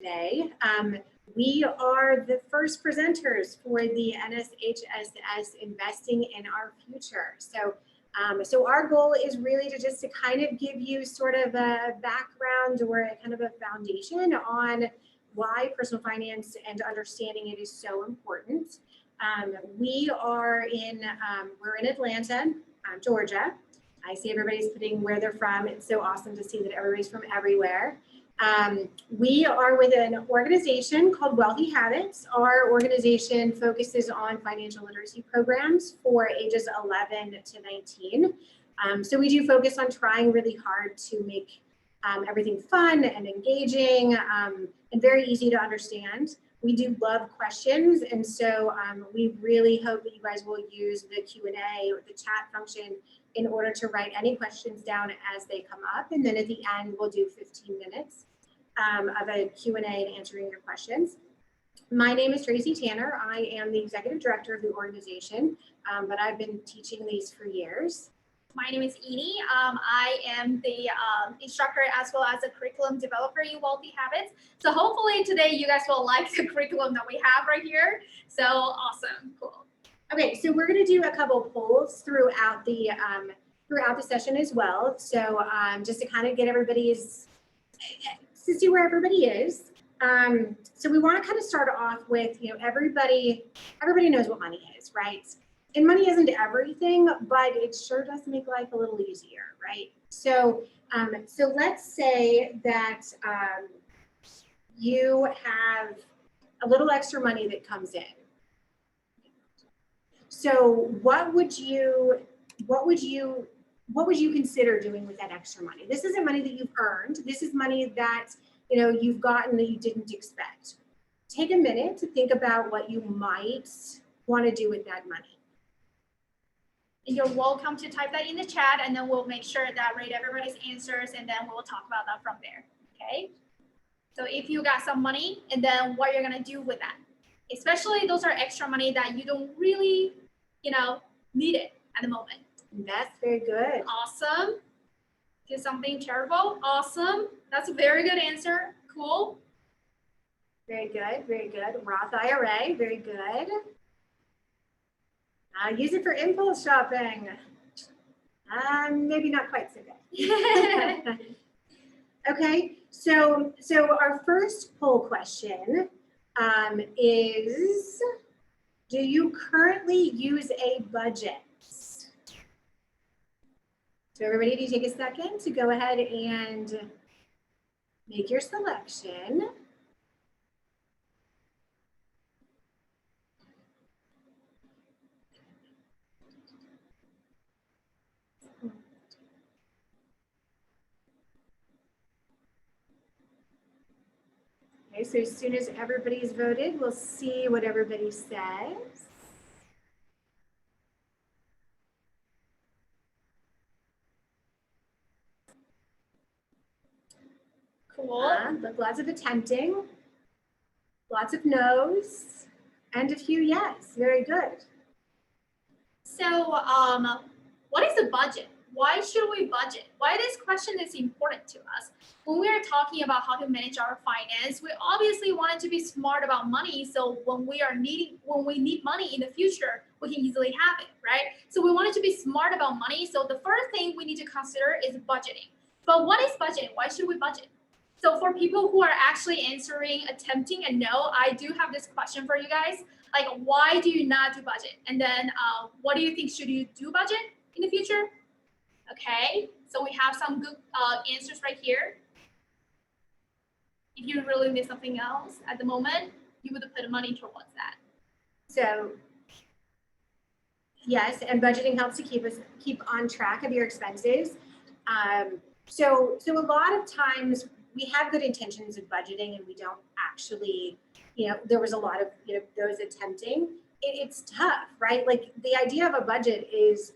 today. We are the first presenters for the NSHSS Investing in Our Future. So our goal is really to kind of give you sort of a background or a kind of a foundation on why personal finance and understanding it is so important. We're in Atlanta, Georgia. I see everybody's putting where they're from. It's so awesome to see that everybody's from everywhere. We are with an organization called Wealthy Habits. Our organization focuses on financial literacy programs for ages 11 to 19. So we do focus on trying really hard to make everything fun and engaging and very easy to understand. We do love questions, and so we really hope that you guys will use the Q&A or the chat function in order to write any questions down as they come up. And then at the end, we'll do 15 minutes of a Q&A and answering your questions. My name is Tracy Tanner. I am the executive director of the organization, but I've been teaching these for years. My name is Edie. I am the instructor as well as a curriculum developer in Wealthy Habits. So hopefully today you guys will like the curriculum that we have right here. So awesome, cool. Okay, so we're going to do a couple polls throughout the session as well. So just to kind of get to see where everybody is. So we want to kind of start off with, everybody knows what money is, right? And money isn't everything, but it sure does make life a little easier, right? So let's say that you have a little extra money that comes in. So what would you consider doing with that extra money? This isn't money that you've earned. This is money that you've gotten that you didn't expect. Take a minute to think about what you might want to do with that money. You're welcome to type that in the chat, and then we'll make sure that read everybody's answers, and then we'll talk about that from there. Okay. So if you got some money, and then what you're gonna do with that, especially those are extra money that you don't really, need it at the moment. That's very good. Awesome. Do something charitable. Awesome. That's a very good answer. Cool. Very good. Very good. Roth IRA. Very good. Use it for impulse shopping. Maybe not quite so good. Okay. So our first poll question is, do you currently use a budget? So everybody, do you take a second to go ahead and make your selection? Okay, so as soon as everybody's voted, we'll see what everybody says. Cool. But lots of attempting, lots of no's, and a few yes. Very good. So, what is the budget? Why should we budget? Why this question is important to us? When we are talking about how to manage our finance, we obviously want to be smart about money. So when we need money in the future, we can easily have it, right? So we wanted to be smart about money. So the first thing we need to consider is budgeting. But what is budgeting? Why should we budget? So for people who are actually attempting a no, I do have this question for you guys. Like, why do you not do budget? And then what do you think, should you do budget in the future? Okay, so we have some good answers right here. If you really miss something else at the moment, you would put money towards that. So yes, and budgeting helps to keep on track of your expenses. So a lot of times we have good intentions of budgeting and we don't actually, there was a lot of those attempting. It's tough, right? Like the idea of a budget is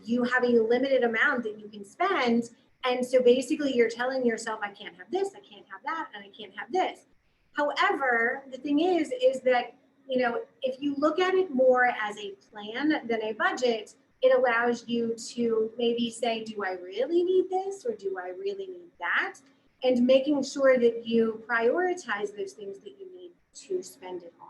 you have a limited amount that you can spend. And so basically you're telling yourself, I can't have this, I can't have that, and I can't have this. However, the thing is that, if you look at it more as a plan than a budget, it allows you to maybe say, do I really need this or do I really need that? and making sure that you prioritize those things that you need to spend it on.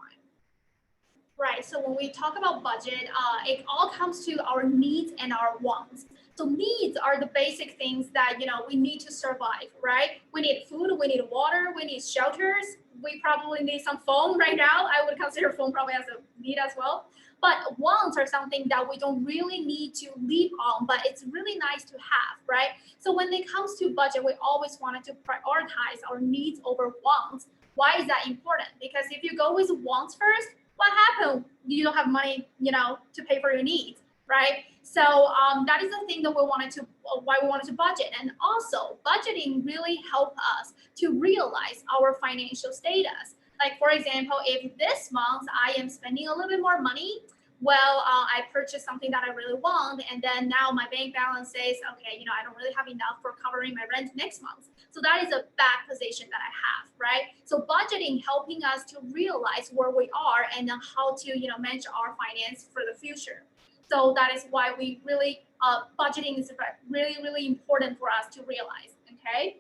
Right. So when we talk about budget, it all comes to our needs and our wants. So needs are the basic things that we need to survive, right? We need food, we need water, we need shelters. We probably need some phone right now. I would consider phone probably as a need as well. But wants are something that we don't really need to live on, but it's really nice to have, right? So when it comes to budget, we always wanted to prioritize our needs over wants. Why is that important? Because if you go with wants first, what happened? You don't have money, to pay for your needs, right? So that is the thing that why we wanted to budget. And also, budgeting really help us to realize our financial status. Like for example, if this month I am spending a little bit more money, well, I purchased something that I really want, and then now my bank balance says, okay, I don't really have enough for covering my rent next month. So that is a bad position that I have, right? So budgeting helping us to realize where we are and then how to, manage our finance for the future. So that is why we really budgeting is really, really important for us to realize. Okay.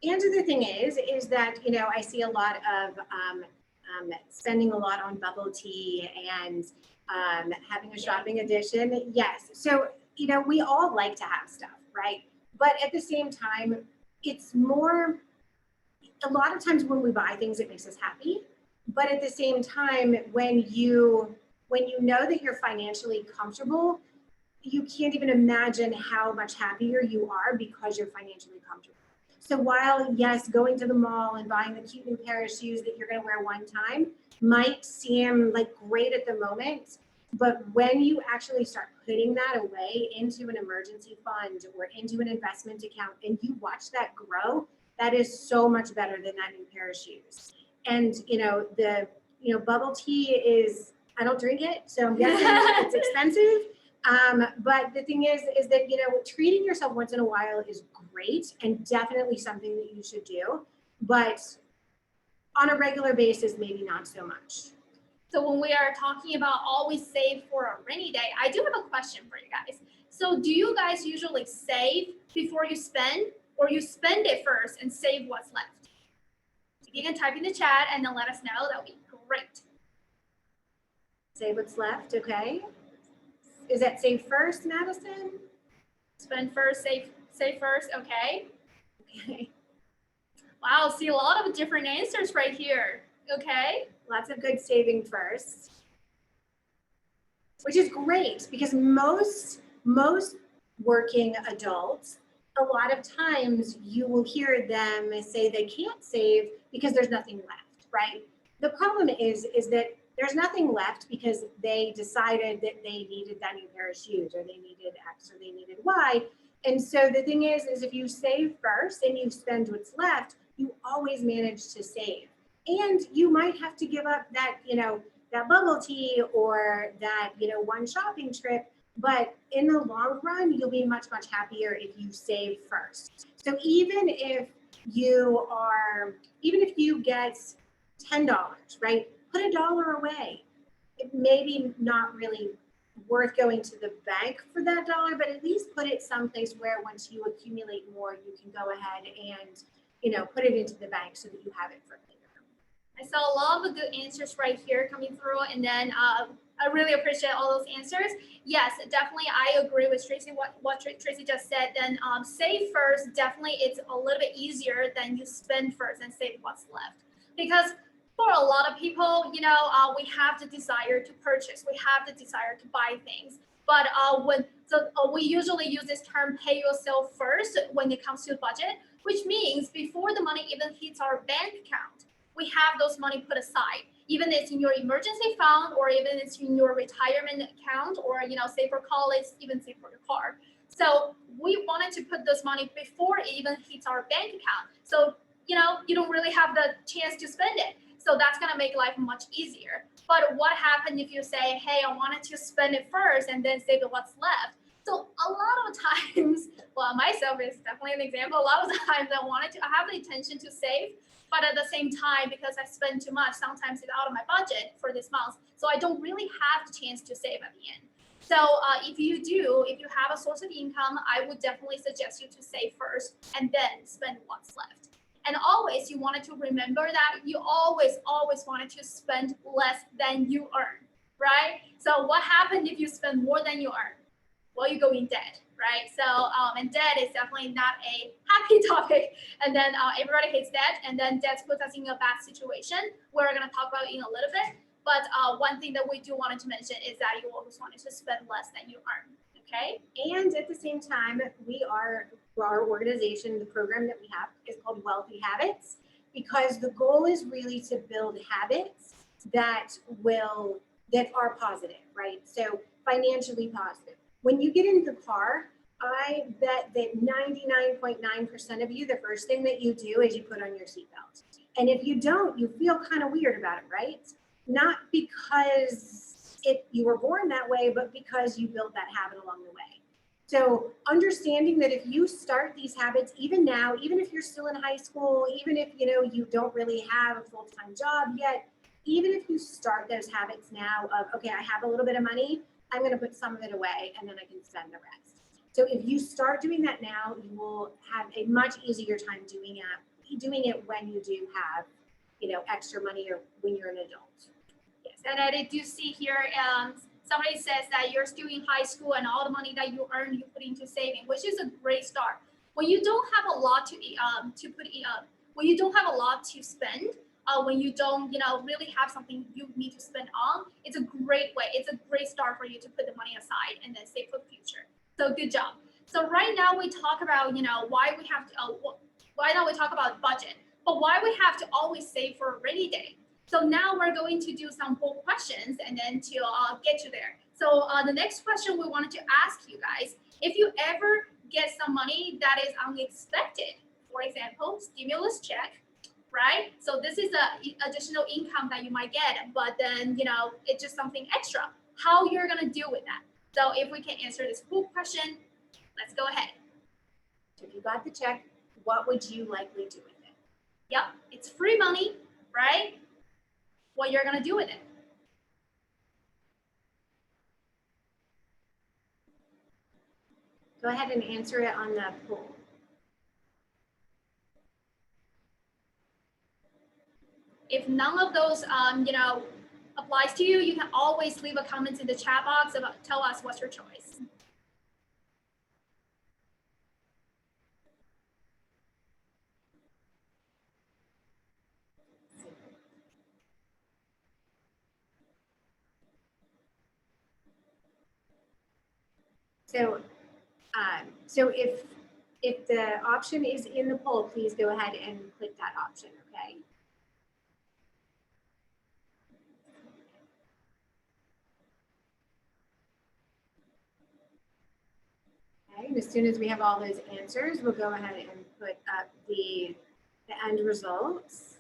And the thing is that, I see a lot of spending a lot on bubble tea and having a shopping addiction. Yes. So, we all like to have stuff, right? But at the same time, it's more, a lot of times when we buy things, it makes us happy. But at the same time, when you know that you're financially comfortable, you can't even imagine how much happier you are because you're financially comfortable. So while, yes, going to the mall and buying the cute new pair of shoes that you're going to wear one time might seem like great at the moment, but when you actually start putting that away into an emergency fund or into an investment account and you watch that grow, that is so much better than that new pair of shoes. And, the bubble tea is, I don't drink it, so I'm guessing it's expensive. But the thing is that, treating yourself once in a while is great and definitely something that you should do, but on a regular basis, maybe not so much. So when we are talking about always save for a rainy day, I do have a question for you guys. So do you guys usually save before you spend, or you spend it first and save what's left? You can type in the chat and then let us know. That would be great. Save what's left, okay. Is that save first, Madison? Spend first, save first, okay. Okay. Wow, see a lot of different answers right here. Okay. Lots of good saving first, which is great because most working adults, a lot of times you will hear them say they can't save because there's nothing left, right? The problem is that there's nothing left because they decided that they needed that new pair of shoes, or they needed X, or they needed Y. And so the thing is if you save first and you spend what's left, you always manage to save. And you might have to give up that, that bubble tea or that, one shopping trip. But in the long run, you'll be much, much happier if you save first. So even if you get $10, right? Put $1 away. It may be not really worth going to the bank for that dollar, but at least put it someplace where once you accumulate more, you can go ahead and, put it into the bank so that you have it for later. I saw a lot of good answers right here coming through, and then I really appreciate all those answers. Yes, definitely, I agree with Tracy. What Tracy just said. Then save first. Definitely, it's a little bit easier than you spend first and save what's left. Because for a lot of people, we have the desire to purchase. We have the desire to buy things. But we usually use this term "pay yourself first" when it comes to budget, which means before the money even hits our bank account, we have those money put aside, even it's in your emergency fund, or even it's in your retirement account, or save for college, even save for your car. So we wanted to put this money before it even hits our bank account. So you don't really have the chance to spend it. So that's gonna make life much easier. But what happens if you say, hey, I wanted to spend it first and then save what's left? So a lot of times, well, myself is definitely an example. A lot of times I have the intention to save, but at the same time, because I spend too much, sometimes it's out of my budget for this month. So I don't really have the chance to save at the end. So if you have a source of income, I would definitely suggest you to save first and then spend what's left. And always you wanted to remember that you always wanted to spend less than you earn, right? So what happened if you spend more than you earn? Well, you go in debt, right? So, and debt is definitely not a happy topic. And then everybody hates debt, and then debt puts us in a bad situation. We're going to talk about it in a little bit. But one thing that we do wanted to mention is that you always wanted to spend less than you earn, okay? And at the same time, our organization, the program that we have is called Wealthy Habits, because the goal is really to build habits that are positive, right? So financially positive. When you get into the car, I bet that 99.9% of you, the first thing that you do is you put on your seatbelt. And if you don't, you feel kind of weird about it, right? Not because you were born that way, but because you built that habit along the way. So understanding that if you start these habits, even now, even if you're still in high school, even if you don't really have a full-time job yet, even if you start those habits now of, okay, I have a little bit of money, I'm going to put some of it away and then I can spend the rest. So if you start doing that now, you will have a much easier time doing it when you do have, extra money or when you're an adult. Yes, and I do see here, somebody says that you're still in high school and all the money that you earn, you put into saving, which is a great start. When you don't have a lot when you don't have a lot to spend, when you don't, really have something you need to spend on, it's a great way. It's a great start for you to put the money aside and then save for the future. So good job. So right now we talk about, why we have to, why now we talk about budget, but why we have to always save for a rainy day. So now we're going to do some poll questions and then to get you there. So the next question we wanted to ask you guys, if you ever get some money that is unexpected, for example, stimulus check, right? So this is a additional income that you might get, but then, it's just something extra. How you're going to deal with that? So if we can answer this poll question, let's go ahead. So if you got the check, what would you likely do with it? Yep, it's free money, right? What you're going to do with it? Go ahead and answer it on the poll. If none of those, applies to you, you can always leave a comment in the chat box about tell us what's your choice. So if the option is in the poll, please go ahead and click that option, okay? Okay, and as soon as we have all those answers, we'll go ahead and put up the end results.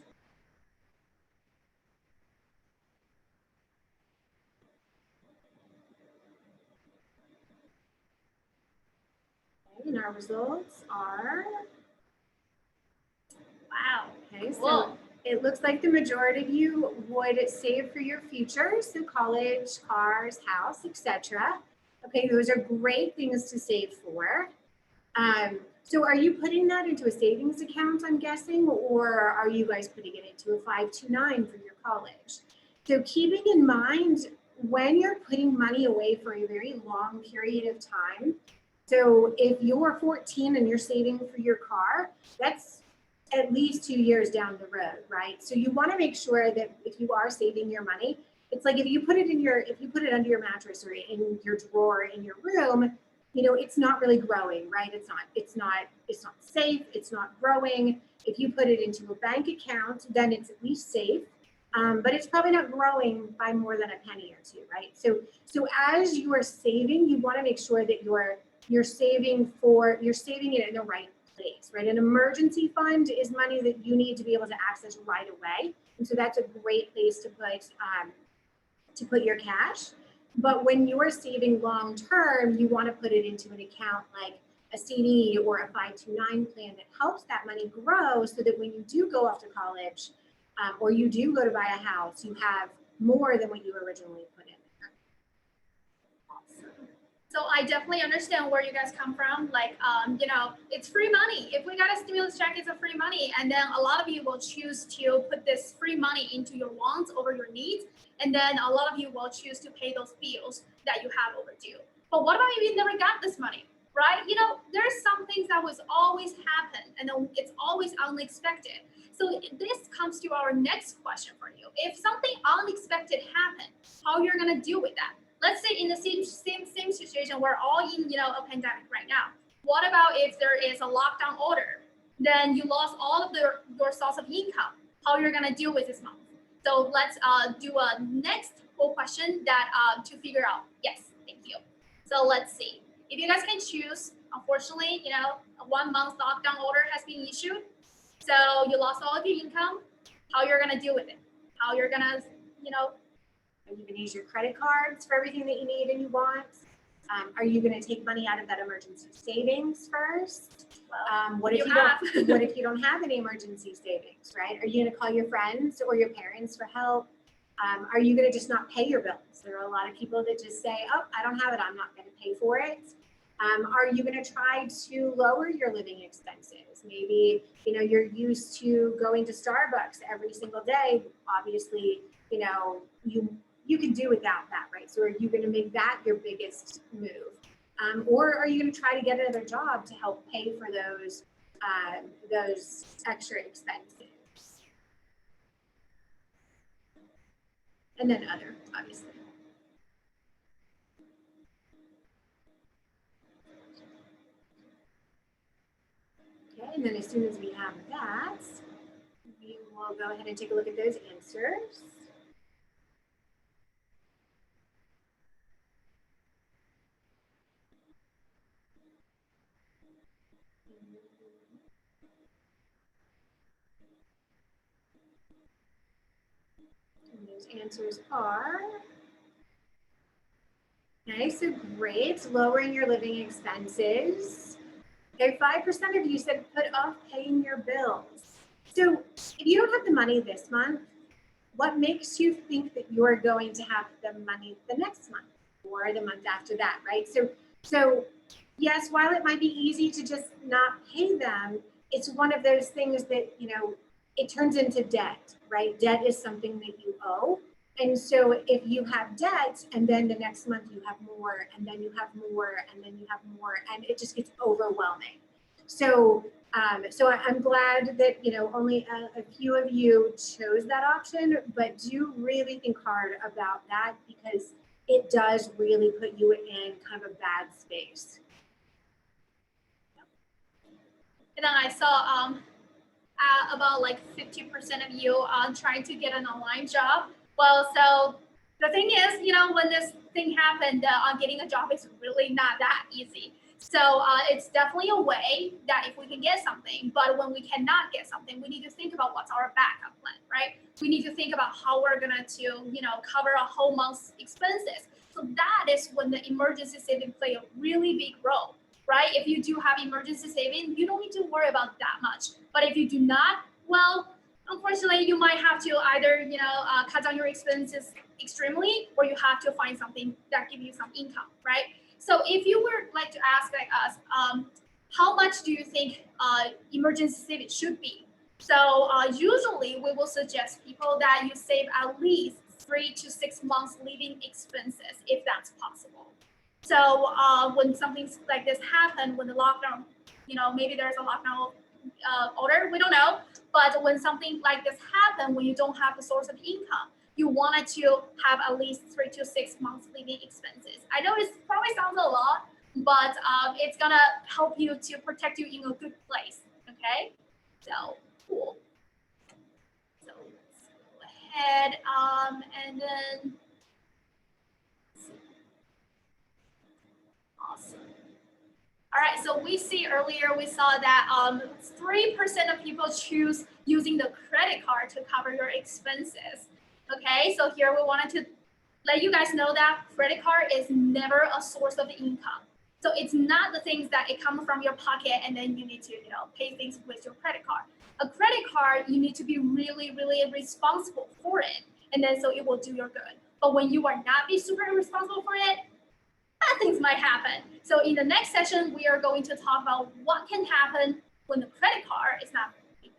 Okay, and our results are, wow. Okay, so Whoa. It looks like the majority of you would save for your future, so college, cars, house, etc. Okay, those are great things to save for. So are you putting that into a savings account, I'm guessing, or are you guys putting it into a 529 for your college? So keeping in mind when you're putting money away for a very long period of time, so if you're 14 and you're saving for your car, that's at least 2 years down the road, right? So you want to make sure that if you are saving your money, it's like if you put it under your mattress or in your drawer in your room, it's not really growing, right? It's not safe. It's not growing. If you put it into a bank account, then it's at least safe. But it's probably not growing by more than a penny or two, right? So as you are saving, you want to make sure that you're saving it in the right place, right? An emergency fund is money that you need to be able to access right away, and so that's a great place to put your cash. But when you're saving long term, you want to put it into an account like a CD or a 529 plan that helps that money grow, so that when you do go off to college or you do go to buy a house, you have more than what you originally put in there. Awesome. So I definitely understand where you guys come from. Like, it's free money. If we got a stimulus check, it's a free money. And then a lot of you will choose to put this free money into your wants over your needs. And then a lot of you will choose to pay those bills that you have overdue. But what about if you never got this money, right? There's some things that was always happen and then it's always unexpected. So this comes to our next question for you. If something unexpected happened, how you're gonna deal with that? Let's say in the same situation, we're all in a pandemic right now. What about if there is a lockdown order? Then you lost all of your source of income. How you're gonna deal with this month? So let's do a next whole question that to figure out. Yes, thank you. So let's see. If you guys can choose, unfortunately, a 1 month lockdown order has been issued. So you lost all of your income. How you're gonna deal with it? How you're gonna, Are you going to use your credit cards for everything that you need and you want? Are you going to take money out of that emergency savings first? What if what if you don't have any emergency savings, right? Are you going to call your friends or your parents for help? Are you going to just not pay your bills? There are a lot of people that just say, oh, I don't have it, I'm not going to pay for it. Are you going to try to lower your living expenses? Maybe, you're used to going to Starbucks every single day. Obviously, you can do without that, right? So are you going to make that your biggest move? Or are you going to try to get another job to help pay for those extra expenses? And then other, obviously. Okay, and then as soon as we have that, we will go ahead and take a look at those answers. And those answers are, okay, so great, lowering your living expenses. Okay, 5% of you said put off paying your bills. So if you don't have the money this month, what makes you think that you're going to have the money the next month or the month after that, right? So yes, while it might be easy to just not pay them, it's one of those things that, it turns into debt, right? Debt is something that you owe. And so if you have debt and then the next month you have more and then you have more and then you have more and it just gets overwhelming. So I'm glad that, only a few of you chose that option, but do really think hard about that because it does really put you in kind of a bad space. And then I saw about like 50% of you trying to get an online job. Well, so the thing is, when this thing happened, getting a job is really not that easy. So it's definitely a way that if we can get something, but when we cannot get something, we need to think about what's our backup plan, right? We need to think about how we're gonna cover a whole month's expenses. So that is when the emergency saving play a really big role, right? If you do have emergency saving, you don't need to worry about that much. But if you do not, well, unfortunately, you might have to either cut down your expenses extremely, or you have to find something that gives you some income, right? So if you were like to ask like us, how much do you think emergency savings should be? So usually we will suggest people that you save at least 3 to 6 months living expenses if that's possible. So when something like this happened, when the lockdown, maybe there's a lockdown order, we don't know. But when something like this happened, when you don't have the source of income, you wanted to have at least 3 to 6 months living expenses. I know it probably sounds a lot, but it's gonna help you to protect you in a good place. Okay, so cool. So let's go ahead and then awesome. All right, so we see earlier we saw that 3% of people choose using the credit card to cover your expenses. Okay, so here we wanted to let you guys know that credit card is never a source of income. So it's not the things that it comes from your pocket and then you need to pay things with your credit card. A credit card, you need to be really, really responsible for it, and then so it will do your good. But when you are not be super responsible for it, bad things might happen. So in the next session, we are going to talk about what can happen when the credit card is not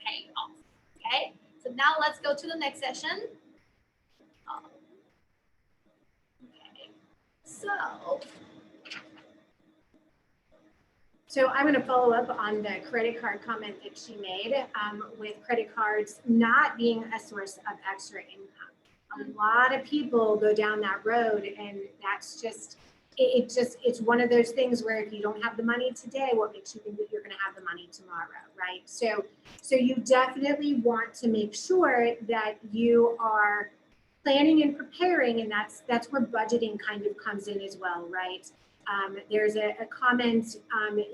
paying off. Okay, so now let's go to the next session. Okay, So I'm going to follow up on the credit card comment that she made with credit cards not being a source of extra income. A lot of people go down that road, and that's just, it's one of those things where if you don't have the money today, what makes you think that you're going to have the money tomorrow, right? So you definitely want to make sure that you are planning and preparing, and that's where budgeting kind of comes in as well, right? There's a comment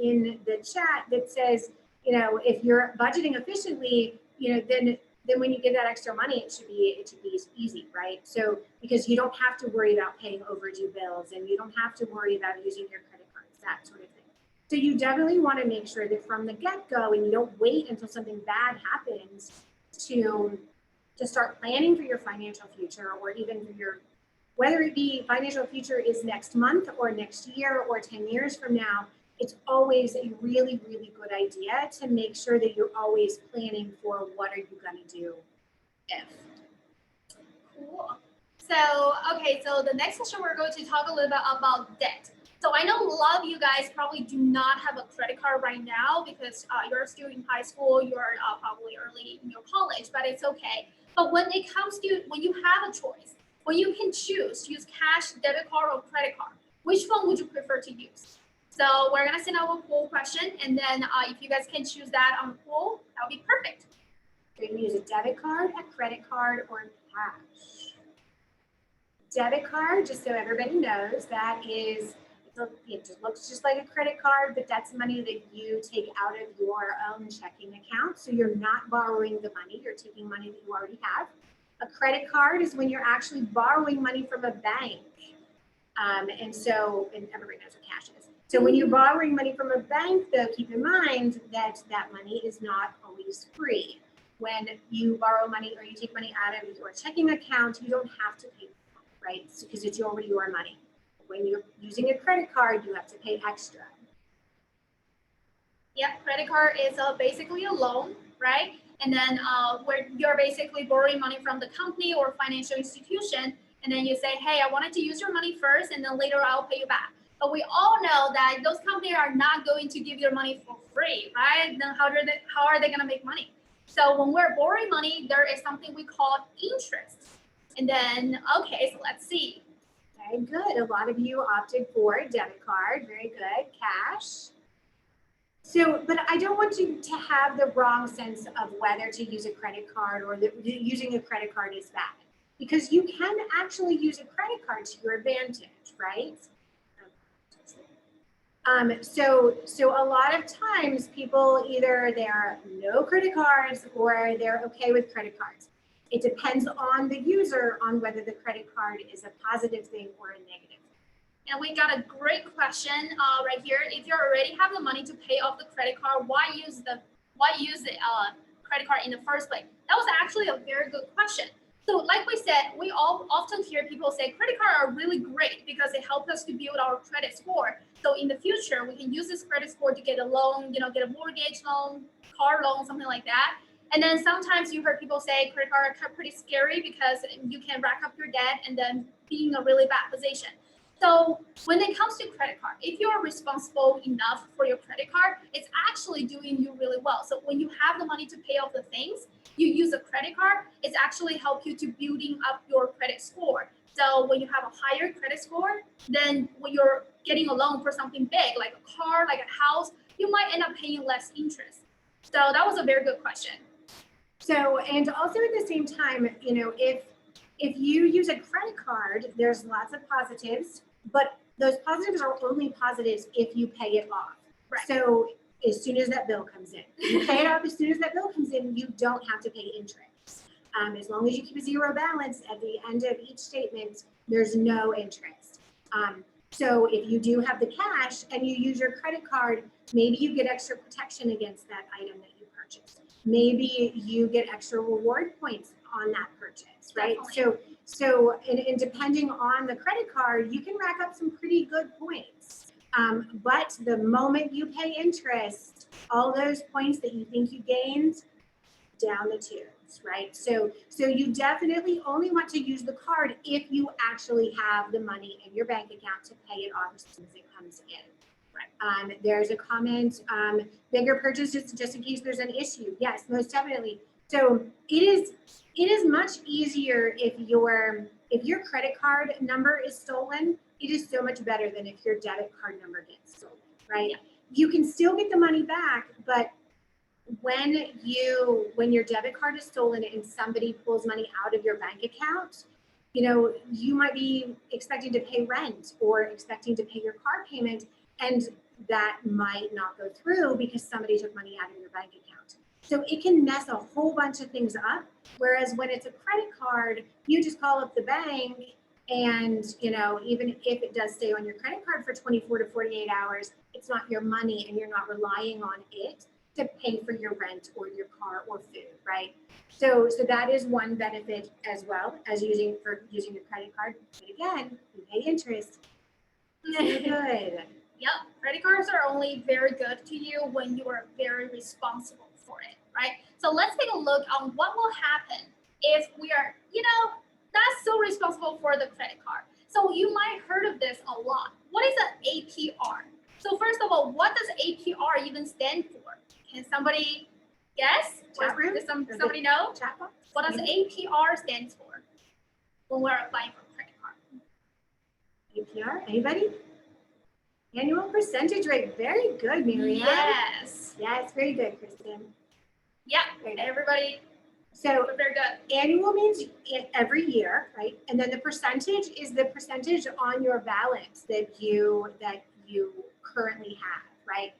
in the chat that says, if you're budgeting efficiently, then when you get that extra money, it should be easy, right? So because you don't have to worry about paying overdue bills, and you don't have to worry about using your credit cards, that sort of thing. So you definitely want to make sure that from the get-go, and you don't wait until something bad happens to start planning for your financial future, or even for your, whether it be financial future is next month or next year or 10 years from now. It's always a really, really good idea to make sure that you're always planning for what are you going to do if. cool. So, okay, so the next session we're going to talk a little bit about debt. So I know a lot of you guys probably do not have a credit card right now because you're still in high school, you're probably early in your college, but it's okay. But when it comes to, when you have a choice, when you can choose to use cash, debit card, or credit card, which one would you prefer to use? So we're gonna send out a poll question, and then if you guys can choose that on the poll, that would be perfect. You're going to use a debit card, a credit card, or cash. Debit card, just so everybody knows, that is, it just looks just like a credit card, but that's money that you take out of your own checking account. So you're not borrowing the money, you're taking money that you already have. A credit card is when you're actually borrowing money from a bank. And everybody knows what cash is. So when you're borrowing money from a bank, though, keep in mind that that money is not always free. When you borrow money or you take money out of your checking account, you don't have to pay, right? Because it's already your money. When you're using a credit card, you have to pay extra. Yeah, credit card is basically a loan, right? And then where you're basically borrowing money from the company or financial institution, and then you say, hey, I wanted to use your money first, and then later I'll pay you back. But we all know that those companies are not going to give your money for free, right? Then how are they going to make money? So when we're borrowing money, there is something we call interest. And then, okay, so let's see. Okay, good. A lot of you opted for debit card. Very good. Cash. So, but I don't want you to have the wrong sense of whether to use a credit card or using a credit card is bad. Because you can actually use a credit card to your advantage, right? So a lot of times people either they're no credit cards or they're okay with credit cards. It depends on the user on whether the credit card is a positive thing or a negative. And we got a great question right here. If you already have the money to pay off the credit card, why use the credit card in the first place? That was actually a very good question. So like we said, we all often hear people say credit cards are really great because it helps us to build our credit score. So in the future, we can use this credit score to get a loan, get a mortgage loan, car loan, something like that. And then sometimes you heard people say credit cards are pretty scary because you can rack up your debt and then be in a really bad position. So when it comes to credit card, if you're responsible enough for your credit card, it's actually doing you really well. So when you have the money to pay off the things, you use a credit card, it's actually help you to building up your credit score. So when you have a higher credit score, then when you're getting a loan for something big, like a car, like a house, you might end up paying less interest. So that was a very good question. So, and also at the same time, if you use a credit card, there's lots of positives, but those positives are only positives if you pay it off. Right. So as soon as that bill comes in, you pay it off as soon as that bill comes in, you don't have to pay interest. As long as you keep a zero balance at the end of each statement, there's no interest. So if you do have the cash and you use your credit card, maybe you get extra protection against that item that you purchased. Maybe you get extra reward points on that purchase, right? Definitely. So, and depending on the credit card, you can rack up some pretty good points. But the moment you pay interest, all those points that you think you gained, down the tubes, right? So you definitely only want to use the card if you actually have the money in your bank account to pay it off as soon as it comes in. Right. There's a comment, bigger purchases just in case there's an issue. Yes, most definitely. So it is much easier if your credit card number is stolen. It is so much better than if your debit card number gets stolen, right? Yeah. You can still get the money back, but when your debit card is stolen and somebody pulls money out of your bank account, you might be expecting to pay rent or expecting to pay your car payment, and that might not go through because somebody took money out of your bank account. So it can mess a whole bunch of things up. Whereas when it's a credit card, you just call up the bank, and even if it does stay on your credit card for 24 to 48 hours, it's not your money and you're not relying on it to pay for your rent or your car or food, right? So that is one benefit as well as using your credit card. But again, you pay interest. So good. Yep, credit cards are only very good to you when you are very responsible for it, right? So let's take a look on what will happen if we are, not so responsible for the credit card. So you might heard of this a lot. What is an APR? So first of all, what does APR even stand for? Can somebody guess? Chat room? Does somebody know? Chat box? What does APR stand for when we're applying for a credit card? APR? Anybody? Annual percentage rate. Very good, Miriam. Yes. Yes, very good, Kristen. Yeah, very good. Everybody. So very good. Annual means every year, right? And then the percentage is the percentage on your balance that you currently have, right?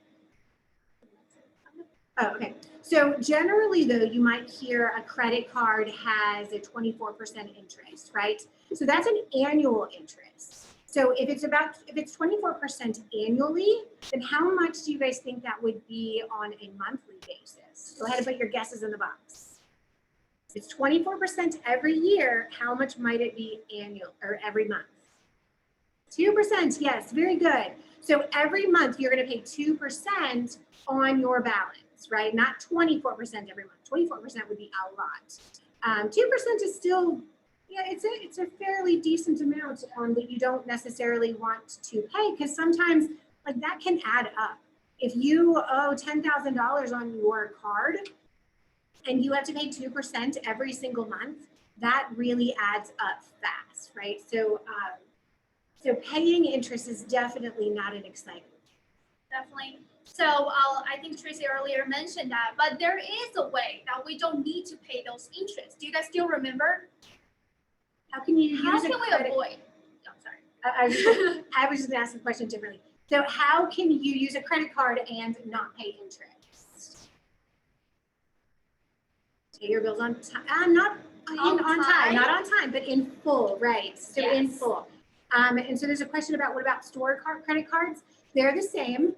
Oh, okay. So generally, though, you might hear a credit card has a 24% interest, right? So that's an annual interest. So if it's 24% annually, then how much do you guys think that would be on a monthly basis? Go ahead and put your guesses in the box. If it's 24% every year, how much might it be annual or every month? 2%, yes, very good. So every month you're going to pay 2% on your balance, right? Not 24% every month. 24% would be a lot. 2% is still, it's a fairly decent amount that you don't necessarily want to pay, because sometimes like that can add up. If you owe $10,000 on your card and you have to pay 2% every single month, that really adds up fast, right? So paying interest is definitely not an exciting. Definitely. So I think Tracy earlier mentioned that, but there is a way that we don't need to pay those interests. Do you guys still remember? How can you use How can we avoid? Oh, sorry. I was just going to ask the question differently. So how can you use a credit card and not pay interest? Pay your bills on time. Not on time, but in full, right? So yes. In full. And so there's a question about what about store credit cards? They're the same.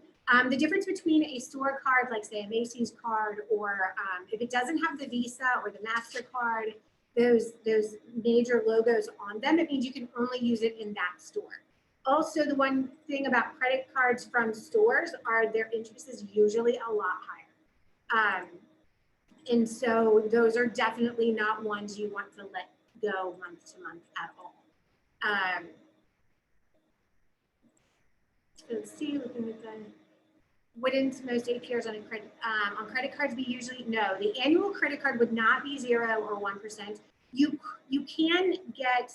The difference between a store card, like say a Macy's card, or if it doesn't have the Visa or the MasterCard, those major logos on them, it means you can only use it in that store. Also, the one thing about credit cards from stores are their interest is usually a lot higher. And so those are definitely not ones you want to let go month to month at all. Let's see, looking at the, wouldn't most APRs on credit cards be usually? No, the annual credit card would not be 0 or 1%. You can get,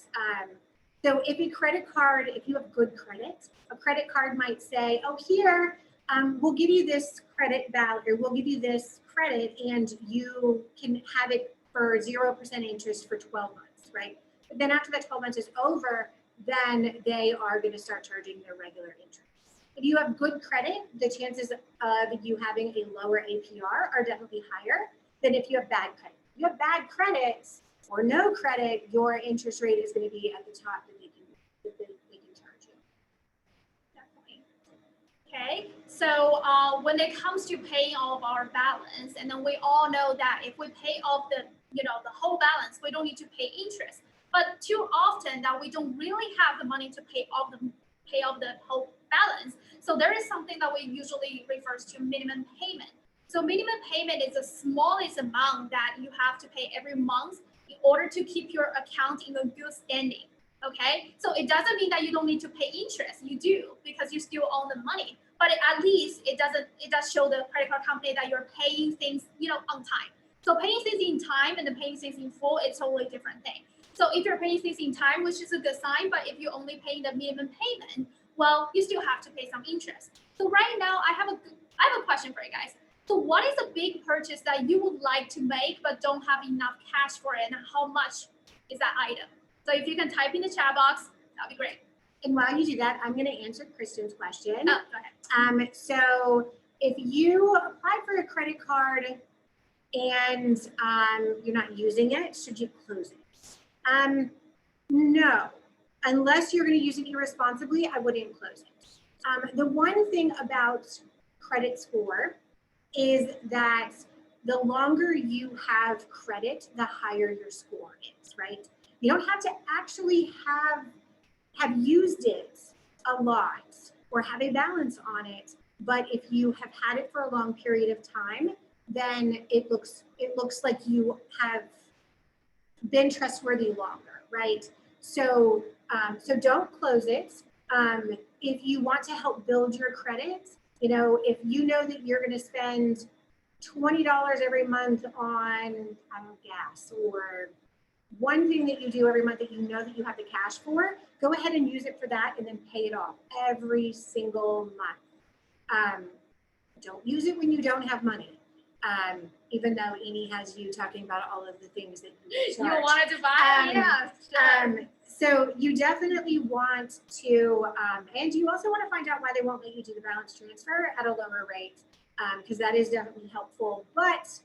so if a credit card, if you have good credit, a credit card might say, oh, here, we'll give you this credit value, or we'll give you this credit, and you can have it for 0% interest for 12 months, right? But then after that 12 months is over, then they are going to start charging their regular interest. If you have good credit, the chances of you having a lower APR are definitely higher than if you have bad credit. If you have bad credit or no credit, your interest rate is going to be at the top that they can charge you. Definitely. Okay, so when it comes to paying off our balance, and then we all know that if we pay off the whole balance, we don't need to pay interest. But too reason that we don't really have the money to pay off the whole balance. So there is something that we usually refers to minimum payment. So minimum payment is the smallest amount that you have to pay every month in order to keep your account in a good standing. Okay, so it doesn't mean that you don't need to pay interest. You do, because you still own the money. But at least it does show the credit card company that you're paying things, on time. So paying things in time and then paying things in full, it's totally different thing. So if you're paying things in time, which is a good sign, but if you're only paying the minimum payment, well, you still have to pay some interest. So right now, I have a question for you guys. So what is a big purchase that you would like to make but don't have enough cash for it, and how much is that item? So if you can type in the chat box, that'd be great. And while you do that, I'm going to answer Kristen's question. Oh, go ahead. So if you apply for a credit card and you're not using it, should you close it? No, unless you're going to use it irresponsibly, I wouldn't close it. The one thing about credit score is that the longer you have credit, the higher your score is, right? You don't have to actually have used it a lot or have a balance on it, but if you have had it for a long period of time, then it looks like you have been trustworthy longer, right? So don't close it. If you want to help build your credit, if you know that you're going to spend $20 every month on gas, or one thing that you do every month that you know that you have the cash for, go ahead and use it for that and then pay it off every single month. Don't use it when you don't have money. Even though Amy has you talking about all of the things that you wanted to buy. Yeah, sure. So you definitely want to, and you also want to find out why they won't let you do the balance transfer at a lower rate, because that is definitely helpful. But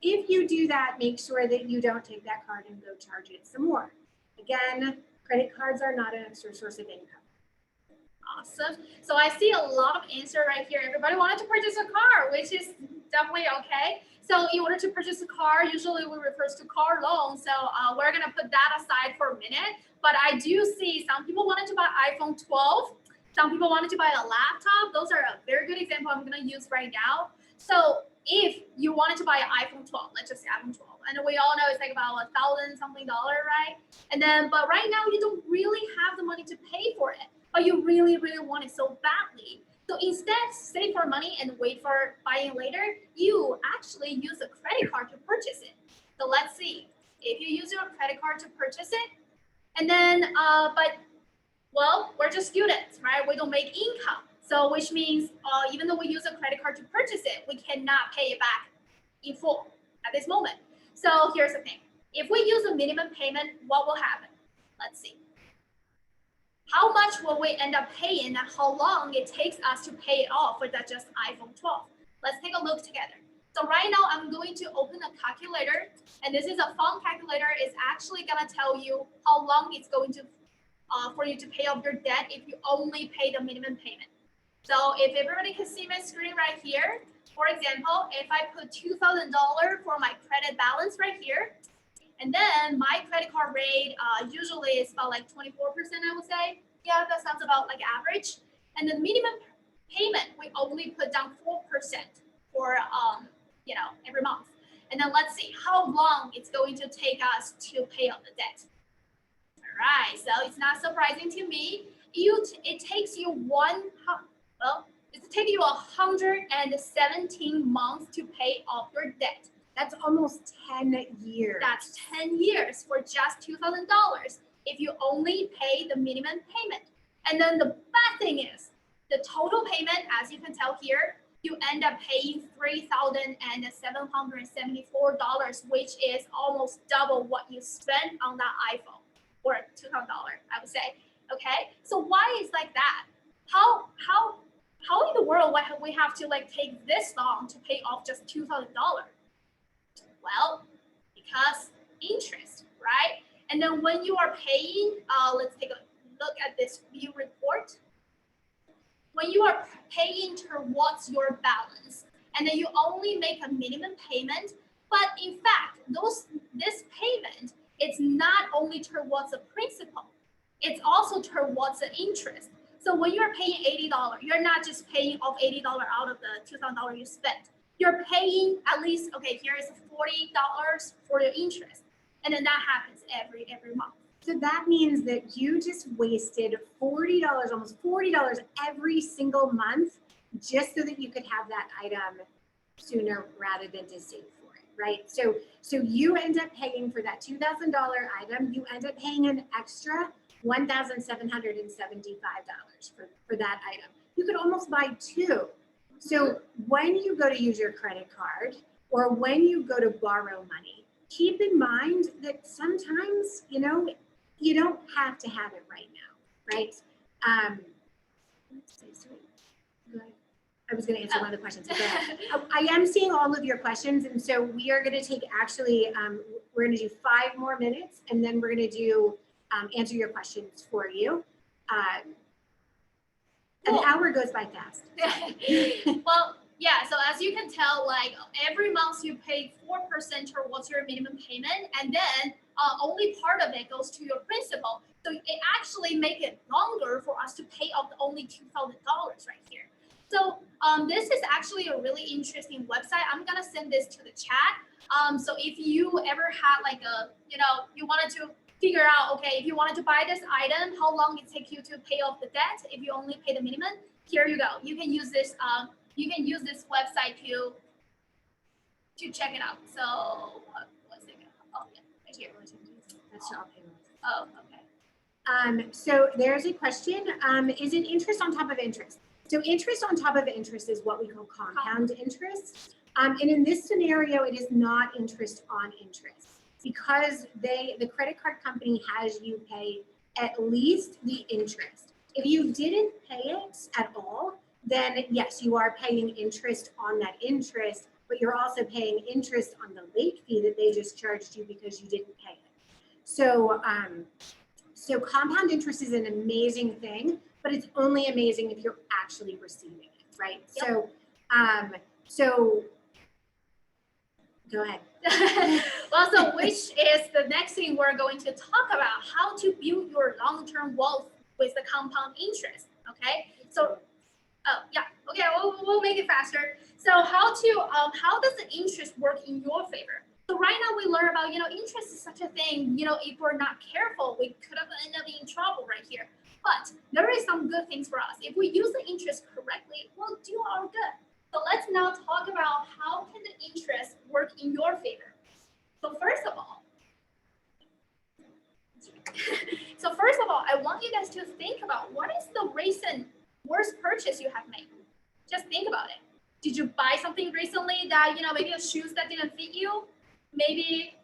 if you do that, make sure that you don't take that card and go charge it some more. Again, credit cards are not an extra source of income. Awesome. So I see a lot of answer right here. Everybody wanted to purchase a car, which is definitely okay. So in order to purchase a car, usually we refer to car loan. So we're going to put that aside for a minute. But I do see some people wanted to buy iPhone 12. Some people wanted to buy a laptop. Those are a very good example I'm going to use right now. So if you wanted to buy an iPhone 12, let's just say iPhone 12, and we all know it's like about $1,000 something, right? And then, but right now you don't really have the money to pay for it, but you really, really want it so badly. So instead, save for money and wait for buying later, you actually use a credit card to purchase it. So let's see, if you use your credit card to purchase it, and then, we're just students, right? We don't make income. So which means even though we use a credit card to purchase it, we cannot pay it back in full at this moment. So here's the thing. If we use a minimum payment, what will happen? Let's see. How much will we end up paying and how long it takes us to pay it off for that just iPhone 12? Let's take a look together. So right now I'm going to open a calculator, and this is a fun calculator. It's actually gonna tell you how long it's going to for you to pay off your debt if you only pay the minimum payment. So if everybody can see my screen right here, for example, if I put $2,000 for my credit balance right here, and then my credit card rate usually is about like 24%, I would say. Yeah, that sounds about like average. And the minimum payment, we only put down 4% for every month. And then let's see how long it's going to take us to pay off the debt. All right, so it's not surprising to me. It takes you 117 months to pay off your debt. That's almost 10 years. That's 10 years for just $2,000 if you only pay the minimum payment. And then the bad thing is the total payment, as you can tell here, you end up paying $3,774, which is almost double what you spent on that iPhone, or $2,000, I would say. Okay, so why is like that? How in the world why we have to like take this long to pay off just $2,000? Well, because interest, right? And then when you are paying, let's take a look at this view report. When you are paying towards your balance, and then you only make a minimum payment, but in fact, this payment, it's not only towards the principal, it's also towards the interest. So when you're paying $80, you're not just paying off $80 out of the $2,000 you spent. You're paying at least, okay, here is $40 for your interest. And then that happens every month. So that means that you just wasted $40, almost $40 every single month just so that you could have that item sooner rather than to save for it, right? So you end up paying for that $2,000 item, you end up paying an extra $1,775 for that item. You could almost buy two. So when you go to use your credit card or when you go to borrow money, keep in mind that sometimes, you don't have to have it right now, right? I was going to answer one of the questions. But go ahead. I am seeing all of your questions, and so we are going to take we're going to do 5 more minutes, and then we're going to do answer your questions for you. An hour goes by fast. Well, yeah, so as you can tell, like every month you pay 4% towards your minimum payment, and then only part of it goes to your principal. So it actually make it longer for us to pay off only $2,000 right here. So this is actually a really interesting website. I'm gonna send this to the chat. So if you ever had like you wanted to figure out, okay, if you wanted to buy this item, how long it takes you to pay off the debt if you only pay the minimum, here you go. You can use this website to check it out. So what's it? Oh yeah, right here. That's all payments. Oh, okay. So there's a question. Is it interest on top of interest? So interest on top of interest is what we call compound interest. And in this scenario, it is not interest on interest because the credit card company has you pay at least the interest. If you didn't pay it at all, then yes, you are paying interest on that interest, but you're also paying interest on the late fee that they just charged you because you didn't pay it. So compound interest is an amazing thing, but it's only amazing if you're actually receiving it, right? Yep. So go ahead. Well, so which is the next thing we're going to talk about, how to build your long-term wealth with the compound interest, okay? So, we'll make it faster. So how does the interest work in your favor? So right now we learn about, interest is such a thing, if we're not careful, we could have ended up in trouble right here. But there is some good things for us. If we use the interest correctly, we'll do our good. So let's now talk about how can the interest work in your favor. So first of all, I want you guys to think about what is the recent worst purchase you have made. Just think about it. Did you buy something recently that, maybe a shoes that didn't fit you? Maybe,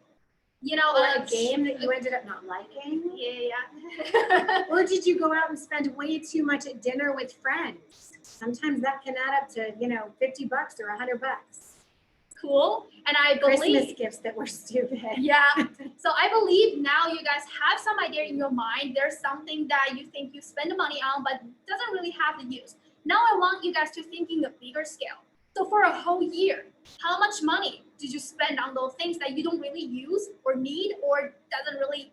or a game that you ended up not liking? Yeah. Or did you go out and spend way too much at dinner with friends? Sometimes that can add up to, $50 or $100. Cool. And I believe Christmas gifts that were stupid. Yeah. So I believe now you guys have some idea in your mind. There's something that you think you spend the money on, but doesn't really have the use. Now I want you guys to think in a bigger scale. So for a whole year, how much money did you spend on those things that you don't really use or need or doesn't really,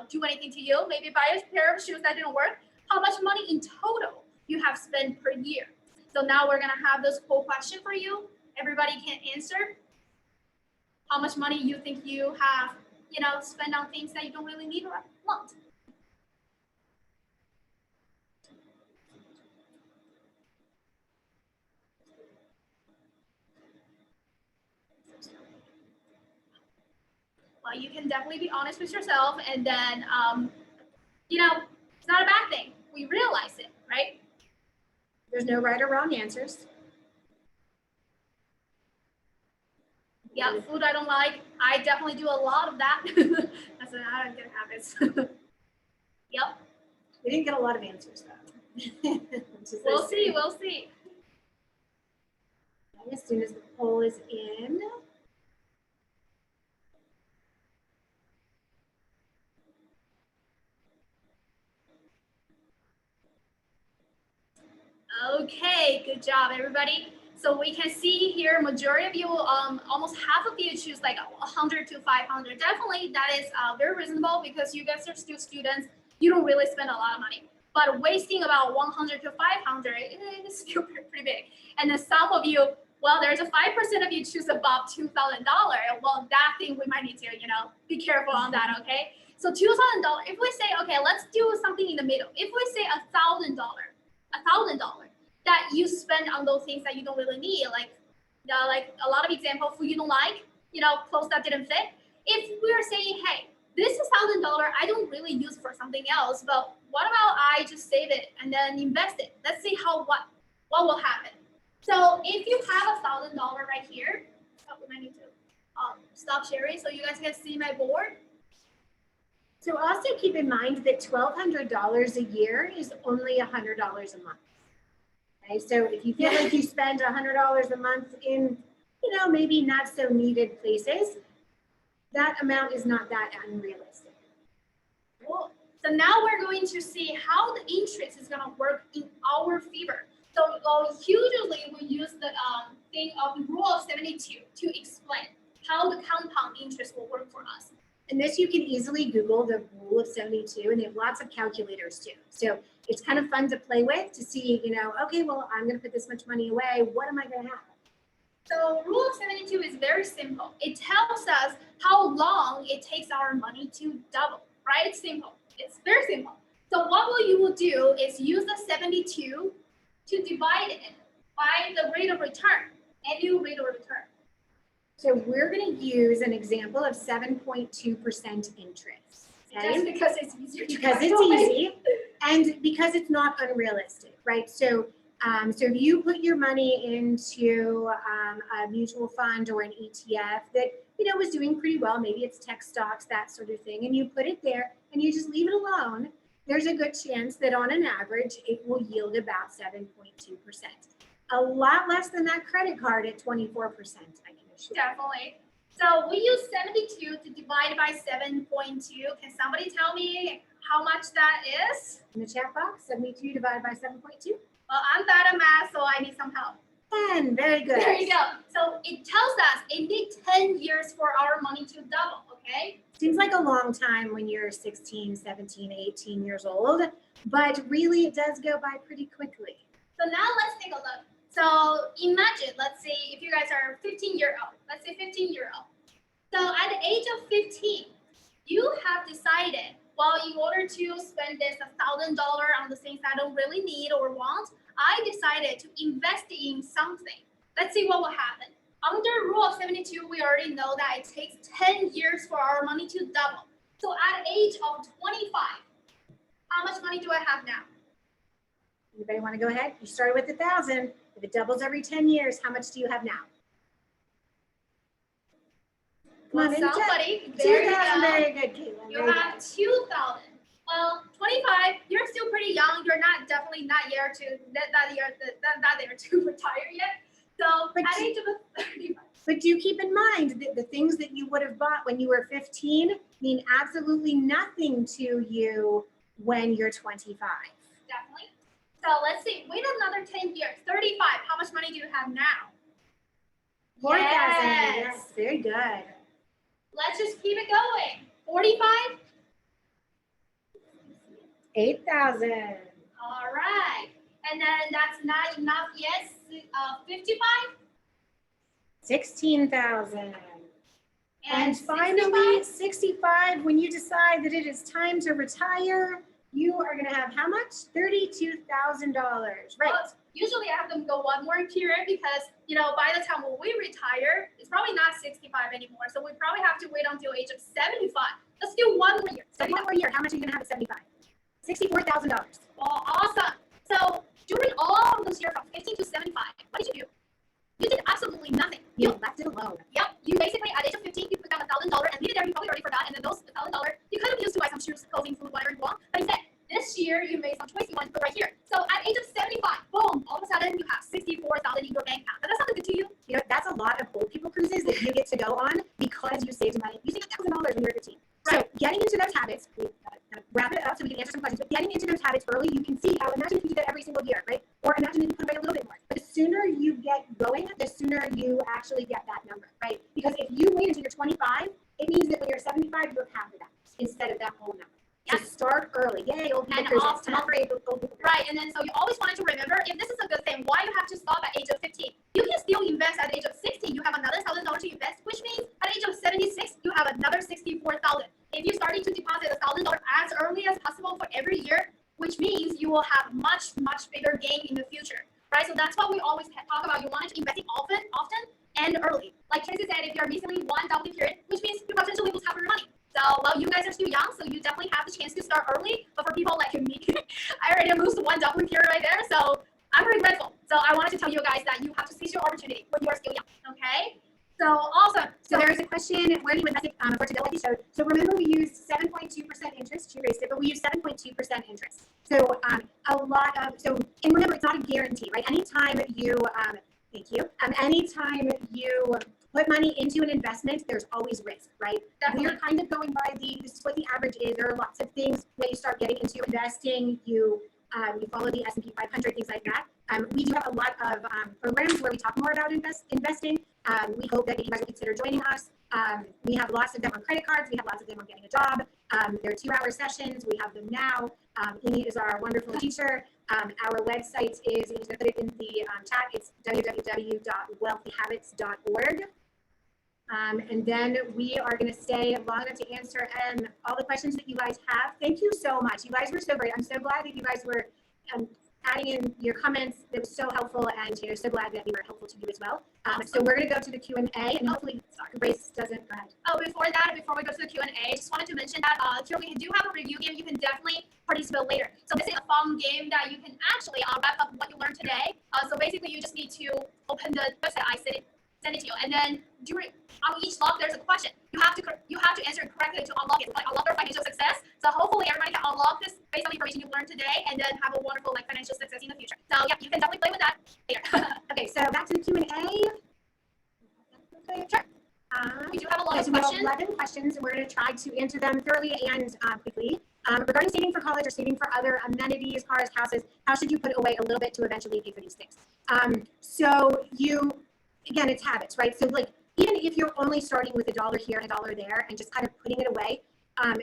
do anything to you? Maybe buy a pair of shoes that didn't work. How much money in total you have spent per year? So now we're going to have this whole question for you. Everybody can answer. How much money you think you have, spent on things that you don't really need or want? Well, you can definitely be honest with yourself, and then, it's not a bad thing. We realize it, right? There's no right or wrong answers. Yeah, food I don't like. I definitely do a lot of that. That's how I'm gonna have it. Yep. We didn't get a lot of answers though. We'll see. As soon as the poll is in. Okay, good job, everybody. So we can see here, majority of you, almost half of you choose like 100 to 500. Definitely, that is very reasonable because you guys are still students. you don't really spend a lot of money. But wasting about 100 to 500 is still pretty big. And then some of you, well, there's a 5% of you choose above $2,000. Well, that thing we might need to, be careful on that, okay? So $2,000, if we say, okay, let's do something in the middle. If we say $1,000, that you spend on those things that you don't really need, like a lot of example, food you don't like, clothes that didn't fit. If we're saying, hey, this is $1,000, I don't really use for something else, but what about I just save it and then invest it? Let's see what will happen. So if you have $1,000 right here, I need to stop sharing so you guys can see my board. So also keep in mind that $1,200 a year is only $100 a month. Okay, so if you feel like you spend $100 a month in, maybe not so needed places, that amount is not that unrealistic. Cool. So now we're going to see how the interest is going to work in our favor. So usually we use the thing of the rule of 72 to explain how the compound interest will work for us. And this you can easily Google the rule of 72, and they have lots of calculators too. So it's kind of fun to play with to see, okay, well, I'm going to put this much money away. What am I going to have? So rule of 72 is very simple. It tells us how long it takes our money to double, right? It's simple. It's very simple. So what you will do is use the 72 to divide it by the rate of return, annual rate of return. So we're going to use an example of 7.2% interest. Okay? Just because it's easier to Because it's easy and because it's not unrealistic, right? So if you put your money into a mutual fund or an ETF that was doing pretty well, maybe it's tech stocks, that sort of thing, and you put it there and you just leave it alone, there's a good chance that on an average it will yield about 7.2%. A lot less than that credit card at 24%, I can assure. Definitely. So we use 72 to divide by 7.2. Can somebody tell me how much that is? In the chat box, 72 divided by 7.2. Well, I'm bad at math, so I need some help. 10, very good. There you go. So it tells us it needs 10 years for our money to double, okay? Seems like a long time when you're 16, 17, 18 years old, but really it does go by pretty quickly. So now let's take a look. So imagine, let's say if you guys are 15-year-old, let's say 15-year-old. So at the age of 15, you have decided, well, in order to spend this $1,000 on the things I don't really need or want, I decided to invest in something. Let's see what will happen. Under rule of 72, we already know that it takes 10 years for our money to double. So at the age of 25, how much money do I have now? Anybody want to go ahead? You started with 1,000. If it doubles every 10 years, how much do you have now? Come on, somebody, there you 2,000, go. very good, Caitlin. You have 2,000. Well, 25, you're still pretty young. You're definitely not there to retire yet. So But at the age of 35. But do keep in mind that the things that you would have bought when you were 15 mean absolutely nothing to you when you're 25. Definitely. So let's see. Wait another 10 years. 35. How much money do you have now? 4,000. Yes. Yes, very good. Let's just keep it going. 45. 8,000. All right. And then that's not enough yet. 55. 16,000. And 65? finally, 65, when you decide that it is time to retire, you are going to have how much? $32,000. Right. Well, usually I have them go one more period because, by the time when we retire, it's probably not 65 anymore. So we probably have to wait until age of 75. Let's do one more year. So one more year, how much are you going to have at 75? $64,000. Well, awesome. So during all of those years from 15 to 75, what did you do? You did absolutely nothing. You left it alone. Yep. You basically, at the age of 15, you put down $1,000 and leave it there. You probably already forgot. And then those $1,000, you could have used to buy some shoes, clothing, food, whatever you want. But instead, this year, you made some choice. You wanted to put right here. So at age of 75, boom, all of a sudden, you have $64,000 in your bank account. Does that sound good to you? That's a lot of old people cruises that you get to go on because you saved money. You saved $1,000 when you were 15. Right. So getting into those habits, we wrap it up so we can answer some questions, but getting into those habits early, you can see how, imagine if you did that every single year, right? Or imagine if you put away a little bit more. But the sooner you get going, the sooner you actually get that number, right? Because if you wait until you're 25, it means that when you're 75, you have half of that instead of that whole number. Yes. So start early. Yay, old people And cruises. often- Tell great old people. Right, and then so you always wanted to remember, if this is a good thing, why you have to stop at age of 15? You can still invest at the age of 60. You have another $1,000 to invest, which means at the age of 76, you have another 64,000. If you're starting to deposit $1,000 as early as possible for every year, which means you will have much bigger gain in the future, right? So that's what we always talk about. You want to invest often, and early. Like Tracy said, if you're recently one doubling period, which means you potentially lose half of your money. So, well, you guys are still young, so you definitely have the chance to start early. But for people like me, I already lost one doubling period right there. So I'm regretful. So I wanted to tell you guys that you have to seize your opportunity when you are still young. Okay. So awesome. So there's a question, where do you invest for to go like you showed? So remember we used 7.2% interest, you raised it, but we used 7.2% interest. So a lot of, and remember it's not a guarantee, right? Anytime you, thank you, anytime you put money into an investment, there's always risk, right? Definitely. We're kind of going by this is what the average is. There are lots of things when you start getting into investing, you follow the S&P 500, things like that. We do have a lot of programs where we talk more about investing. We hope that you guys will consider joining us. We have lots of them on credit cards. We have lots of them on getting a job. They're 2-hour sessions. We have them now. He is our wonderful teacher. Our website is, I'm just going to put it in the chat. It's www.wealthyhabits.org. And then we are going to stay long enough to answer all the questions that you guys have. Thank you so much. You guys were so great. I'm so glad that you guys were adding in your comments. It was so helpful, and so glad that we were helpful to you as well. So we're going to go to the Q&A, and hopefully Grace doesn't. Go ahead. Oh, before we go to the Q&A, just wanted to mention that here we do have a review game. You can definitely participate later. So this is a fun game that you can actually wrap up what you learned today. So basically, you just need to open the website I send it to you, and then on each log there's a question. You have to answer it correctly to unlock it. Like unlock your financial success. So hopefully everybody can unlock this based on the information you learned today, and then have a wonderful financial success in the future. So yeah, you can definitely play with that later. Okay, so back to the Q&A. Sure. We do have a lot of So we have questions. 11 questions, and we're going to try to answer them thoroughly and quickly. Regarding saving for college or saving for other amenities, cars, houses, how should you put away a little bit to eventually pay for these things? Again, it's habits, right? So like, even if you're only starting with $1 here and $1 there and just kind of putting it away,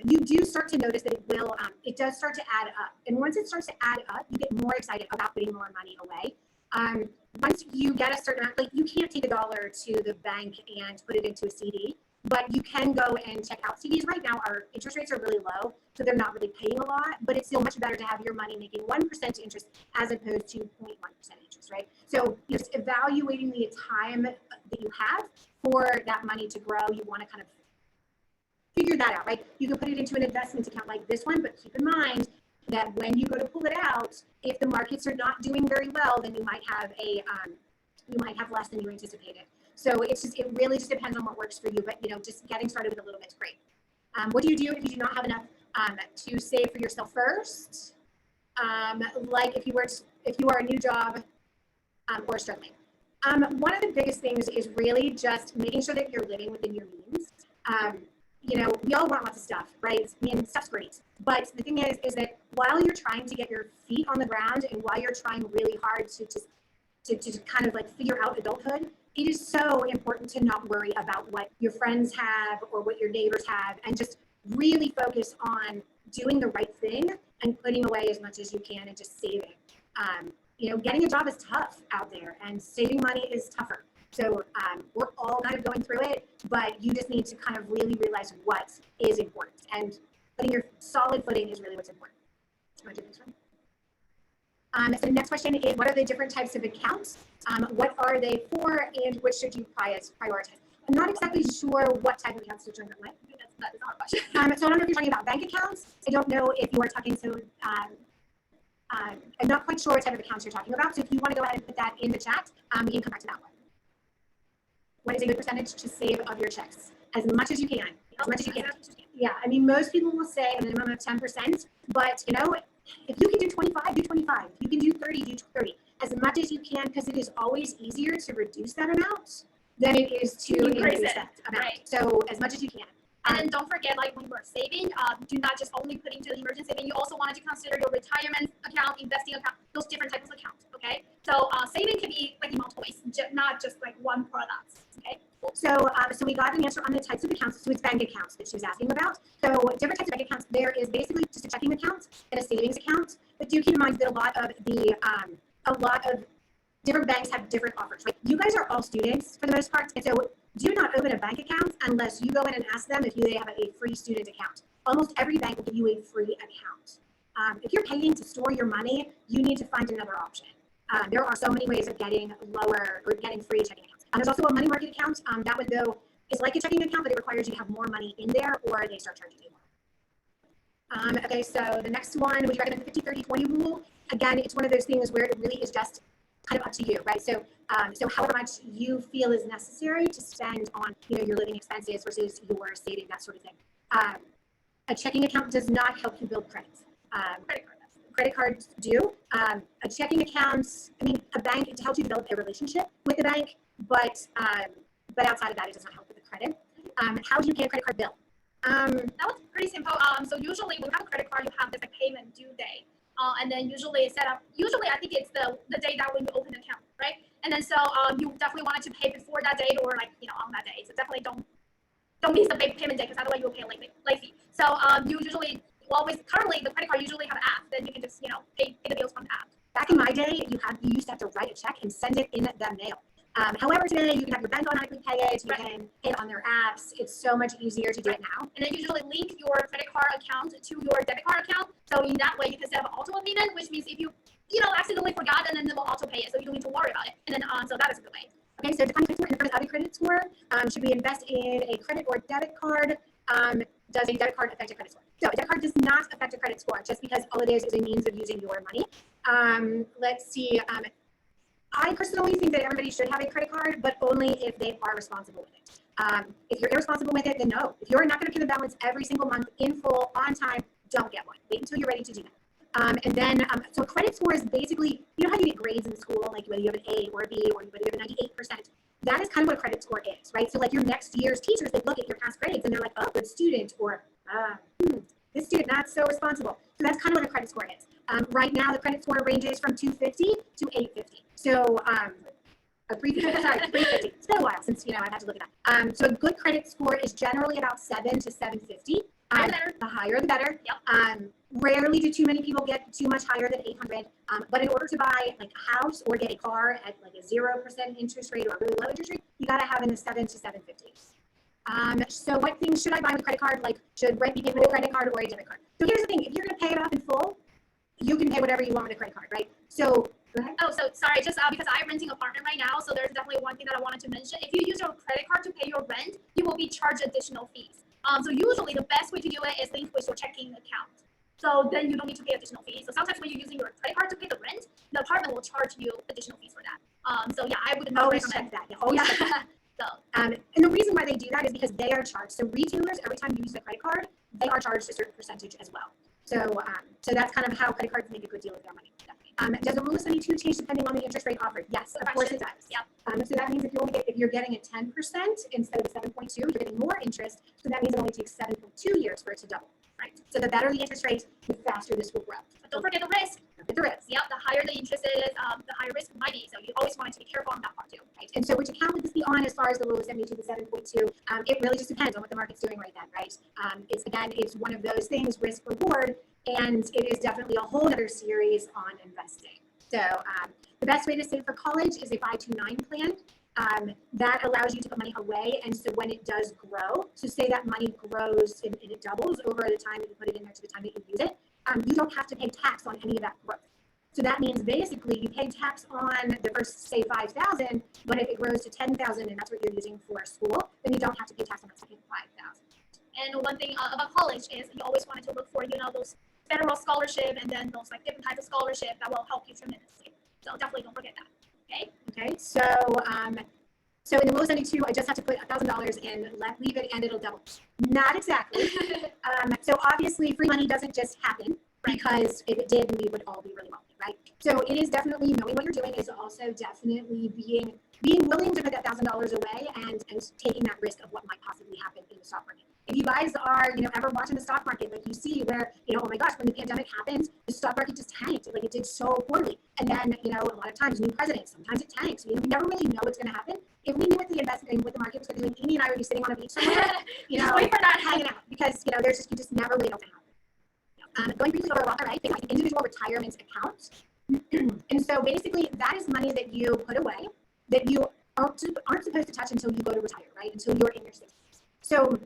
you do start to notice that it does start to add up. And once it starts to add up, you get more excited about putting more money away. Once you get a certain amount, like you can't take $1 to the bank and put it into a CD, but you can go and check out CDs. Right now, our interest rates are really low, so they're not really paying a lot, but it's still much better to have your money making 1% interest as opposed to 0.1% interest, right? So you're just evaluating the time that you have for that money to grow. You want to kind of figure that out, right? You can put it into an investment account like this one, but keep in mind that when you go to pull it out, if the markets are not doing very well, then you might have less than you anticipated. So it really just depends on what works for you. But just getting started with a little bit is great. What do you do if you do not have enough to save for yourself first? Like if you are a new job or struggling. One of the biggest things is really just making sure that you're living within your means. We all want lots of stuff, right? Stuff's great. But the thing is that while you're trying to get your feet on the ground and while you're trying really hard to kind of like figure out adulthood, it is so important to not worry about what your friends have or what your neighbors have, and just really focus on doing the right thing and putting away as much as you can and just saving. Getting a job is tough out there, and saving money is tougher. So we're all kind of going through it, but you just need to kind of really realize what is important, and putting your solid footing is really what's important. So the next question is, what are the different types of accounts? What are they for, and which should you prioritize? I'm not exactly sure what type of accounts to join them with. That is our question. So I don't know if you're talking about bank accounts. I don't know if you are talking to, I'm not quite sure what type of accounts you're talking about. So if you want to go ahead and put that in the chat, we can come back to that one. What is a good percentage to save of your checks? As much as you can. As much as you can. Yeah, most people will say a minimum of 10%, but if you can do 25, do 25. If you can do 30, do 30. As much as you can, because it is always easier to reduce that amount than it is to increase that amount. Right. So as much as you can. And then don't forget, like when you are saving, do not just only put into the emergency saving. You also wanted to consider your retirement account, investing account, those different types of accounts. Okay, so saving can be like in multiple ways, not just like one product. Okay. So, so we got an answer on the types of accounts. So it's bank accounts that she was asking about. So different types of bank accounts. There is basically just a checking account and a savings account. But do keep in mind that a lot of different banks have different offers. Right? You guys are all students for the most part, and so do not open a bank account unless you go in and ask them if they have a free student account. Almost every bank will give you a free account. If you're paying to store your money, you need to find another option. There are so many ways of getting free checking accounts. There's also a money market account. That one, though, is like a checking account, but it requires you to have more money in there or they start charging you more. Okay, so the next one, would you recommend the 50-30-20 rule? Again, it's one of those things where it really is just kind of up to you, right? So, so however much you feel is necessary to spend on, your living expenses versus your saving, that sort of thing. A checking account does not help you build credit. Credit cards do. A checking account, a bank, it helps you develop a relationship with the bank, but outside of that, it does not help with the credit. How do you pay a credit card bill? That was pretty simple. So usually when you have a credit card, you have this like payment due date. And then usually it's set up, I think it's the day that when you open the account, right? And then so you definitely wanted to pay before that date or like, on that day. So definitely don't miss the payment date because otherwise you'll pay a late fee. So you usually currently the credit card usually have an app, then you can just, pay the bills from the app. Back in my day, you used to have to write a check and send it in the mail. However, today you can have your bank automatically pay it. You can pay it on their apps. It's so much easier to do it now. And then usually link your credit card account to your debit card account. So in that way, you can set up auto payment, which means if you accidentally forgot, and then it will auto pay it, so you don't need to worry about it. And then so that is a good way. Okay, so defining a credit score, should we invest in a credit or debit card? Does a debit card affect a credit score? So a debit card does not affect a credit score just because all it is a means of using your money. Let's see. I personally think that everybody should have a credit card, but only if they are responsible with it. If you're irresponsible with it, then no. If you're not going to pay the balance every single month in full, on time, don't get one. Wait until you're ready to do that. And then, so a credit score is basically, how you get grades in school, like whether you have an A or a B or whether you have a 98%. That is kind of what a credit score is, right? So like your next year's teachers, they look at your past grades and they're like, oh, good student, or this student not so responsible. So that's kind of what a credit score is. Right now, the credit score ranges from 250 to 850. So, 350. It's been a while since, I've had to look at that. So a good credit score is generally about 7 to 750. The higher, the better. Yep. Rarely do too many people get too much higher than 800. But in order to buy like a house or get a car at like a 0% interest rate or a really low interest rate, you got to have in the 7 to 750. So what things should I buy with a credit card? Like, should rent be paid with a credit card or a debit card? So here's the thing. If you're going to pay it off in full, you can pay whatever you want with a credit card, right? So go ahead. Oh, so sorry, just because I'm renting an apartment right now, so there's definitely one thing that I wanted to mention. If you use your credit card to pay your rent, you will be charged additional fees. So usually the best way to do it is link with your checking account. So then you don't need to pay additional fees. So sometimes when you're using your credit card to pay the rent, the apartment will charge you additional fees for that. So yeah, I would not always recommend check that. Yeah, always check that. So, and the reason why they do that is because they are charged. So retailers, every time you use the credit card, they are charged a certain percentage as well. So, so that's kind of how credit cards make a good deal with their money. Does the rule of 72 change depending on the interest rate offered? Yes, of course it does. Yep. So that means if you're getting a 10% instead of 7.2, you're getting more interest. So that means it only takes 7.2 years for it to double. Right. So the better the interest rate, the faster this will grow. But don't forget the risk. The risk. Yep. The higher the interest is, the higher risk it might be. So you always want to be careful on that part too. Right. And so which account would this be on as far as the rule of 72 to 7.2? It really just depends on what the market's doing right then, right? It's one of those things, risk reward, and it is definitely a whole other series on investing. So the best way to save for college is a 529 plan. That allows you to put money away, and so when it does grow, so say that money grows and it doubles over the time that you put it in there to the time that you use it, you don't have to pay tax on any of that growth. So that means basically you pay tax on the first, say, 5,000, but if it grows to 10,000 and that's what you're using for school, then you don't have to pay tax on the second 5,000. And one thing about college is you always wanted to look for, those federal scholarship and then those like different types of scholarship that will help you tremendously. So definitely don't forget that. Okay. So so in the rule of 72, I just have to put $1,000 in, leave it, and it'll double. Not exactly. So obviously, free money doesn't just happen, because if it did, we would all be really wealthy, right? So it is definitely knowing what you're doing is also definitely being being willing to put that $1,000 away and taking that risk of what might possibly happen in the stock market. If you guys are, ever watching the stock market, like you see where, oh my gosh, when the pandemic happened, the stock market just tanked, like it did so poorly. And then, a lot of times new presidents, sometimes it tanks. We never really know what's going to happen. If we knew what the investment, what the market was going to do, Amy and I would be sitting on a beach somewhere, just wait for that hanging out, because, you just never really know what's going to happen. Going briefly over a Roth IRA, it's an individual retirement account. And so basically that is money that you put away that you aren't supposed to touch until you go to retire, right? Until you're in your 60s. So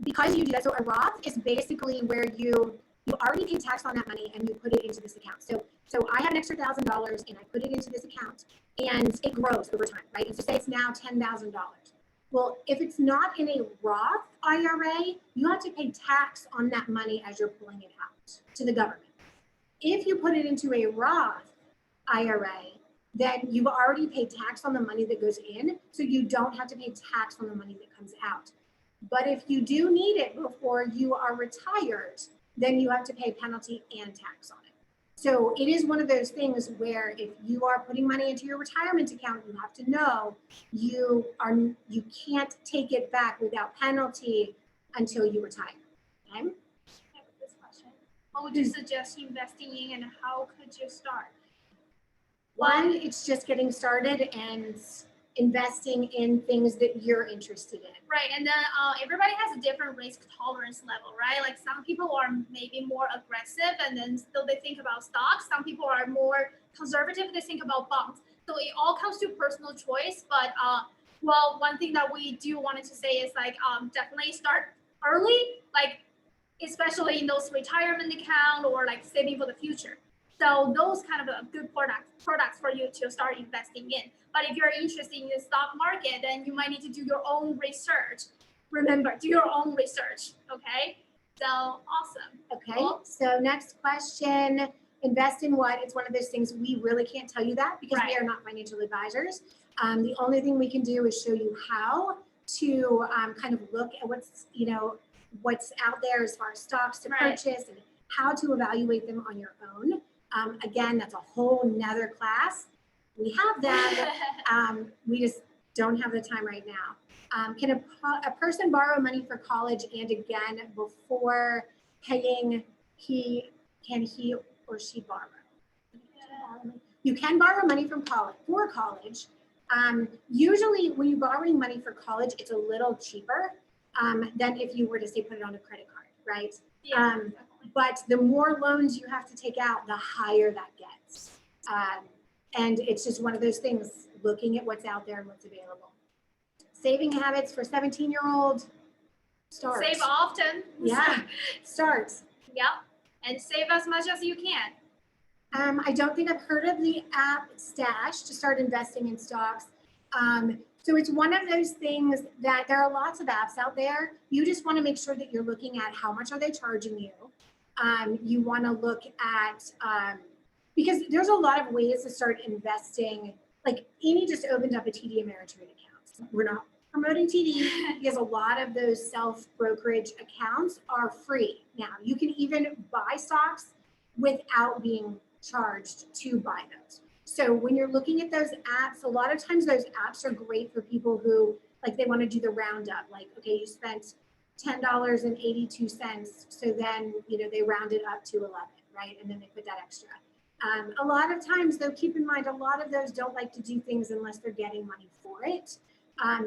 because you do that, so a Roth is basically where you already pay tax on that money and you put it into this account. So I have an extra $1,000 and I put it into this account and it grows over time, right? And so say it's now $10,000. Well, if it's not in a Roth IRA, you have to pay tax on that money as you're pulling it out to the government. If you put it into a Roth IRA, then you've already paid tax on the money that goes in, so you don't have to pay tax on the money that comes out. But if you do need it before you are retired, then you have to pay penalty and tax on it. So it is one of those things where if you are putting money into your retirement account, you have to know you can't take it back without penalty until you retire. Okay? What would you suggest investing in and how could you start? One, it's just getting started and investing in things that you're interested in. Right, and then everybody has a different risk tolerance level, right? Like some people are maybe more aggressive and then still they think about stocks. Some people are more conservative, they think about bonds. So it all comes to personal choice, but one thing that we do wanted to say is like definitely start early, like especially in those retirement account or like saving for the future. So those kind of good products for you to start investing in. But if you're interested in the stock market, then you might need to do your own research. Remember, do your own research, okay? So awesome. Okay, cool. So next question, invest in what? It's one of those things we really can't tell you that because we are not financial advisors. The only thing we can do is show you how to kind of look at what's out there as far as stocks to purchase and how to evaluate them on your own. Again, that's a whole nother class. We have that. We just don't have the time right now. Can a person borrow money for college and again before paying? Can he or she borrow? You can borrow money from for college. Usually, when you're borrowing money for college, it's a little cheaper than if you were to say put it on a credit card, right? Yeah. But the more loans you have to take out, the higher that gets. And it's just one of those things, looking at what's out there and what's available. Saving habits for 17-year-old, start. Save often. Yeah, start. Yep, and save as much as you can. I don't think I've heard of the app Stash to start investing in stocks. So it's one of those things that there are lots of apps out there. You just want to make sure that you're looking at how much are they charging you. You want to look at, because there's a lot of ways to start investing. Like Amy just opened up a TD Ameritrade account. We're not promoting TD because a lot of those self-brokerage accounts are free. Now, you can even buy stocks without being charged to buy those. So when you're looking at those apps, a lot of times those apps are great for people who like they want to do the roundup. Like, okay, you spent $10.82. So then, they round it up to 11, right? And then they put that extra. A lot of times though, keep in mind, a lot of those don't like to do things unless they're getting money for it.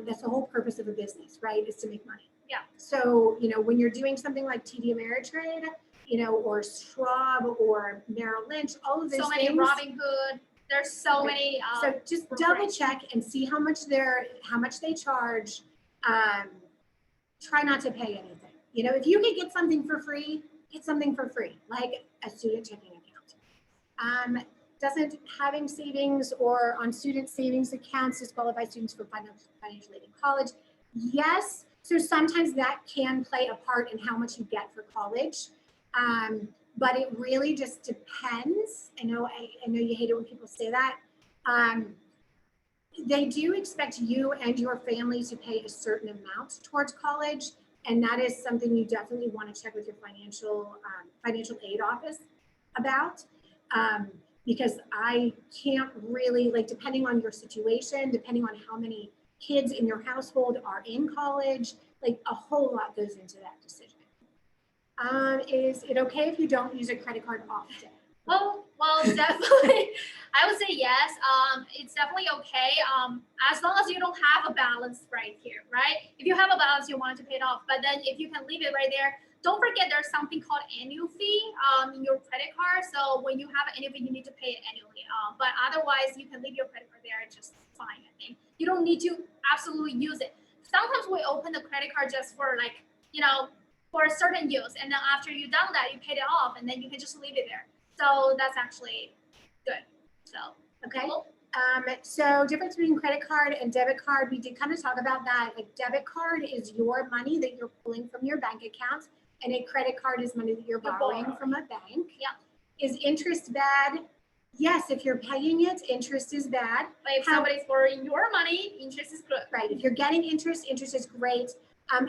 That's the whole purpose of a business, right? Is to make money. Yeah. So, when you're doing something like TD Ameritrade, or Schwab or Merrill Lynch, all of those so many things. Robinhood. There's so many. So just double check and see how much they charge. Try not to pay anything. If you could get something for free, get something for free, like a student checking account. Doesn't having savings or on student savings accounts disqualify students for financial aid in college? Yes. So sometimes that can play a part in how much you get for college. But it really just depends. I know you hate it when people say that. They do expect you and your family to pay a certain amount towards college. And that is something you definitely want to check with your financial aid office about. because I can't really, like, depending on your situation, depending on how many kids in your household are in college, like a whole lot goes into that decision. Is it okay if you don't use a credit card often? Well, definitely, I would say yes. It's definitely okay. As long as you don't have a balance right here, right? If you have a balance, you want to pay it off. But then if you can leave it right there, don't forget there's something called annual fee in your credit card. So when you have an annual fee, you need to pay it annually. But otherwise, you can leave your credit card there just fine. I think you don't need to absolutely use it. Sometimes we open the credit card just for like, for a certain use, and then after you've done that, you paid it off, and then you can just leave it there. So that's actually good. So Okay. cool. So difference between credit card and debit card, we did kind of talk about that. Like debit card is your money that you're pulling from your bank account, and a credit card is money that you're borrowing from a bank. Yeah. Is interest bad? Yes, if you're paying it, interest is bad. But if somebody's borrowing your money, interest is good. Right. If you're getting interest, interest is great.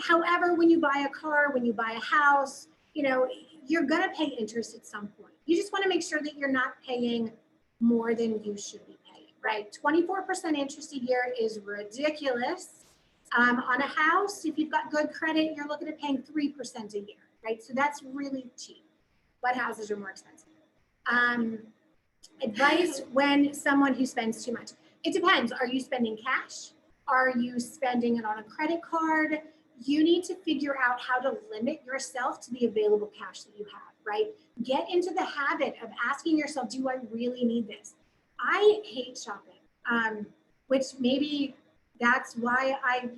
However, when you buy a car, when you buy a house, you're going to pay interest at some point. You just want to make sure that you're not paying more than you should be paying, right? 24% interest a year is ridiculous. On a house, if you've got good credit, you're looking at paying 3% a year, right? So that's really cheap. But houses are more expensive. Advice when someone who spends too much. It depends. Are you spending cash? Are you spending it on a credit card? You need to figure out how to limit yourself to the available cash that you have, right? Get into the habit of asking yourself, do I really need this? I hate shopping, which maybe that's why I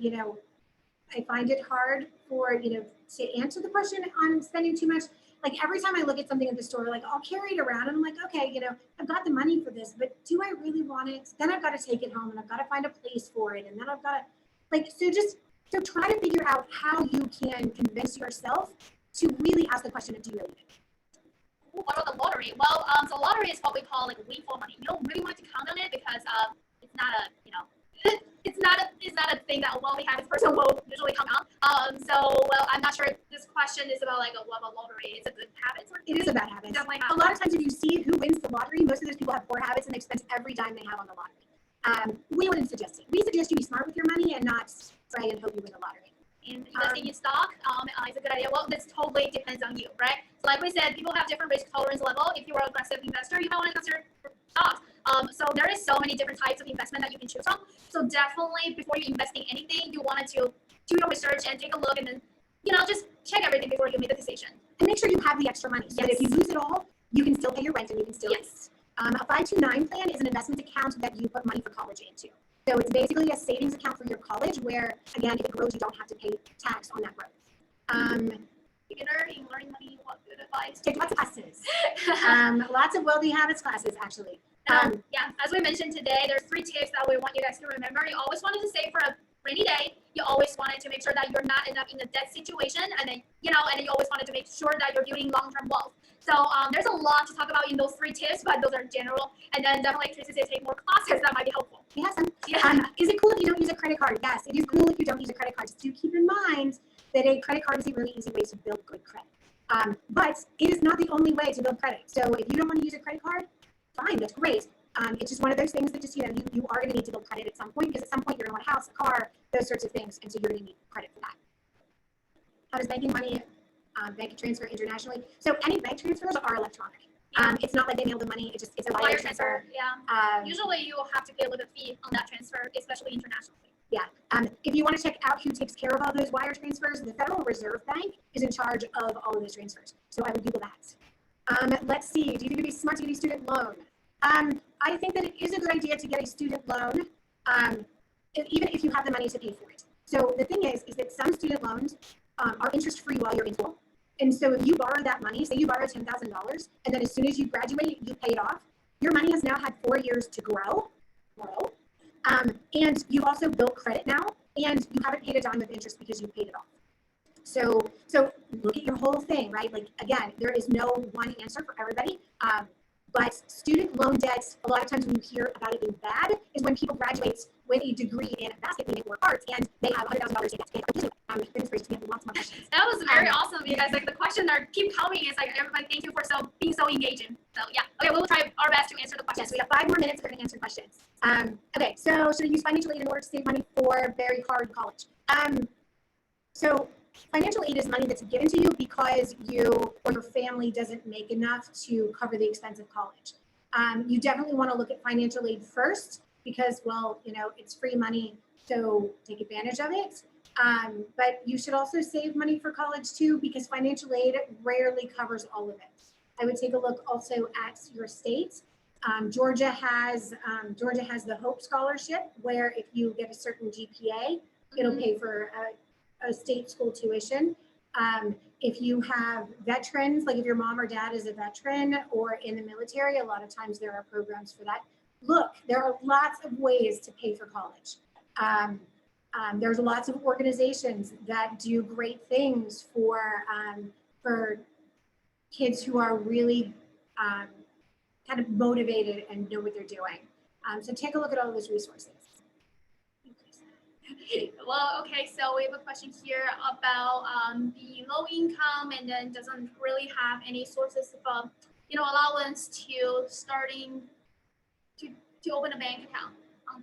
find it hard for, to answer the question on spending too much. Like every time I look at something at the store, like I'll carry it around and I'm like, okay, I've got the money for this, but do I really want it? Then I've got to take it home and I've got to find a place for it. And then I've got to, so try to figure out how you can convince yourself to really ask the question of, do you really need it? What about the lottery? Well, the lottery is what we call like windfall money. You don't really want to count on it because it's not a, it's not a thing that a wealthy habits person will usually count on. Well, I'm not sure if this question is about like what about lottery? It's a good habit. It is a bad habit. Definitely a lot of times if you see who wins the lottery, most of those people have poor habits and they spend every dime they have on the lottery. We wouldn't suggest it. We suggest you be smart with your money and not pray and hope you win the lottery. And investing in stock is a good idea. Well, this totally depends on you, right? So like we said, people have different risk tolerance level. If you're an aggressive investor, you might want to consider stocks. So there is so many different types of investment that you can choose from. So definitely before you invest in anything, you wanted to do your research and take a look and then, just check everything before you make a decision. And make sure you have the extra money so that if you lose it all, you can still pay your rent and you can still eat. A 529 plan is an investment account that you put money for college into. So it's basically a savings account for your college where, again, if it grows, you don't have to pay tax on that growth. Beginner in learning money, what good advice? Take lots of classes. Lots of wealthy habits classes, actually. Yeah, as we mentioned today, there's 3 tips that we want you guys to remember. You always wanted to save for a rainy day. You always wanted to make sure that you're not end up in a debt situation, and then you always wanted to make sure that you're building long-term wealth. So there's a lot to talk about in those 3 tips, but those are general. And then definitely Tracy said take more classes that might be helpful. Yes. Is it cool if you don't use a credit card? Yes, it is cool if you don't use a credit card. Just do keep in mind that a credit card is a really easy way to build good credit. But it is not the only way to build credit. So if you don't want to use a credit card, fine, that's great. It's just one of those things that just, you are going to need to build credit at some point, because at some point you're going to want a house, a car, those sorts of things. And so you're going to need credit for that. How does banking money bank transfer internationally? So any bank transfers are electronic. It's not like they mail the money. It's a wire transfer. Yeah. Usually you have to pay a little fee on that transfer, especially internationally. Yeah. If you want to check out who takes care of all those wire transfers, the Federal Reserve Bank is in charge of all of those transfers. So I would Google that. Let's see. Do you think it'd be smart to get a student loan? I think that it is a good idea to get a student loan, even if you have the money to pay for it. So the thing is that some student loans are interest-free while you're in school. And so if you borrow that money, say you borrow $10,000, and then as soon as you graduate, you pay it off, your money has now had 4 years to grow. And you've also built credit now, and you haven't paid a dime of interest because you paid it off. So look at your whole thing, right? Like, again, there is no one answer for everybody. But student loan debt, a lot of times when you hear about it being bad, is when people graduate with a degree in basket weaving or arts and they have $100,000 in debt to pay. We have lots more questions. That was very awesome, you guys. Like the questions are keep coming. It's like everybody, thank you for being so so engaging. So yeah, okay, we'll try our best to answer the questions. Yes, we have 5 more minutes. We're going to answer questions. Okay, so should I use financial aid in order to save money for very hard college? So financial aid is money that's given to you because you or your family doesn't make enough to cover the expense of college. You definitely want to look at financial aid first because, well, it's free money, so take advantage of it. But you should also save money for college too because financial aid rarely covers all of it. I would take a look also at your state. Georgia has the Hope Scholarship, where if you get a certain GPA, it'll pay for a state school tuition. If you have veterans, like if your mom or dad is a veteran or in the military, a lot of times there are programs for that. Look, there are lots of ways to pay for college. There's lots of organizations that do great things for kids who are really kind of motivated and know what they're doing. So take a look at all those resources. Well, okay, so we have a question here about the low income and then doesn't really have any sources of allowance to starting to open a bank account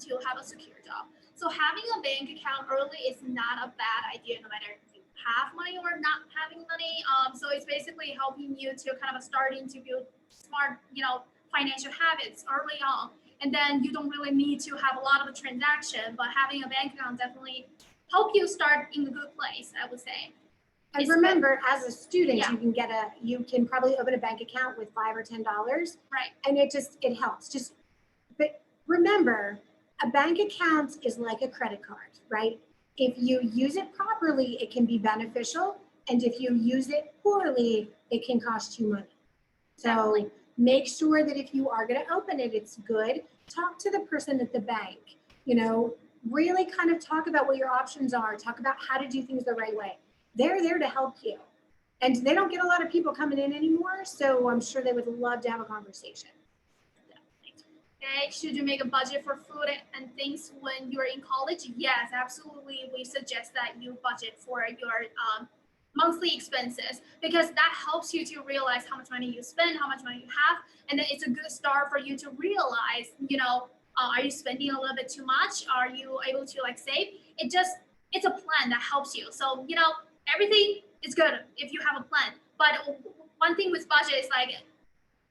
to have a secure job. So having a bank account early is not a bad idea, no matter if you have money or not having money. So it's basically helping you to kind of starting to build smart, financial habits early on. And then you don't really need to have a lot of a transaction, but having a bank account definitely help you start in a good place, I would say. And remember, as a student, Yeah. you can probably open a bank account with $5 or $10. Right. And it helps. But remember, a bank account is like a credit card, right? If you use it properly, it can be beneficial. And if you use it poorly, it can cost you money. So Definitely. make sure that if you are going to open it, it's good. Talk to the person at the bank, really kind of talk about what your options are. Talk about how to do things the right way. They're there to help you. And they don't get a lot of people coming in anymore. So I'm sure they would love to have a conversation. Okay, should you make a budget for food and things when you're in college? Yes, absolutely. We suggest that you budget for your monthly expenses because that helps you to realize how much money you spend, how much money you have, and then it's a good start for you to realize, are you spending a little bit too much? Are you able to save? It's a plan that helps you. So, everything is good if you have a plan. But one thing with budget is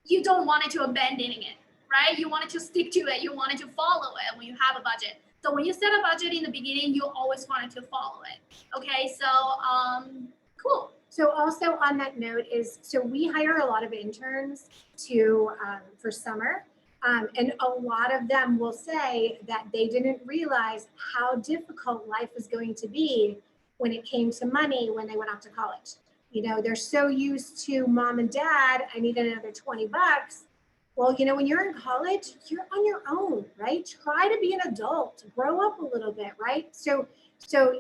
you don't want it to abandoning it, right? You want it to stick to it. You want it to follow it when you have a budget. So when you set a budget in the beginning, you always want it to follow it. Okay, so cool. So also on that note so we hire a lot of interns for summer. And a lot of them will say that they didn't realize how difficult life was going to be when it came to money when they went off to college. They're so used to mom and dad, I need another $20. Well, when you're in college, you're on your own, right? Try to be an adult, grow up a little bit, right? So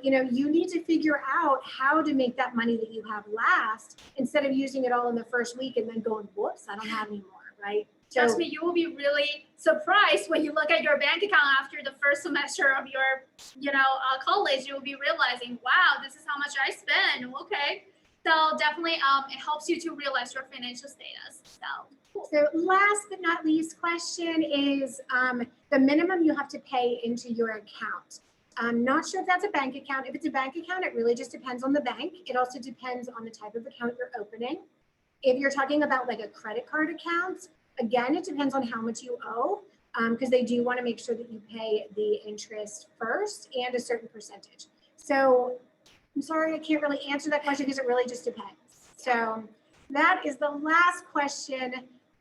you need to figure out how to make that money that you have last instead of using it all in the first week and then going, whoops, I don't have any more, right? Trust me, you will be really surprised when you look at your bank account after the first semester of your, college. You will be realizing, wow, this is how much I spend. Okay, so definitely, it helps you to realize your financial status. So last but not least question is the minimum you have to pay into your account. I'm not sure if that's a bank account. If it's a bank account, it really just depends on the bank. It also depends on the type of account you're opening. If you're talking about a credit card account, again, it depends on how much you owe because they do want to make sure that you pay the interest first and a certain percentage. So I'm sorry, I can't really answer that question because it really just depends. So that is the last question.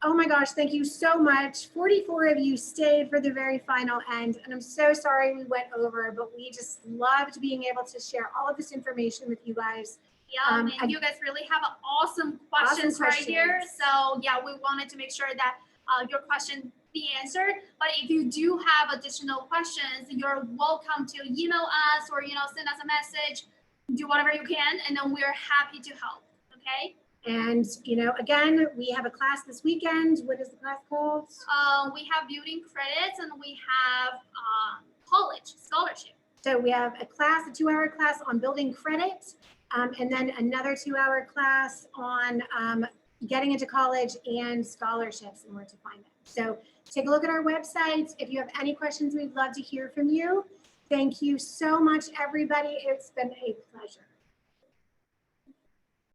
Oh my gosh, thank you so much. 44 of you stayed for the very final end, and I'm so sorry we went over, but we just loved being able to share all of this information with you guys. Yeah, and you guys really have awesome questions right here. So yeah, we wanted to make sure that your question be answered. But if you do have additional questions, you're welcome to email us or send us a message. Do whatever you can, and then we're happy to help. Okay. And again, we have a class this weekend. What is the class called? We have building credits, and we have college scholarship. So we have a 2-hour class on building credit, and then another 2-hour class on getting into college and scholarships and where to find them. So take a look at our website. If you have any questions, we'd love to hear from you. Thank you so much, everybody. It's been a pleasure.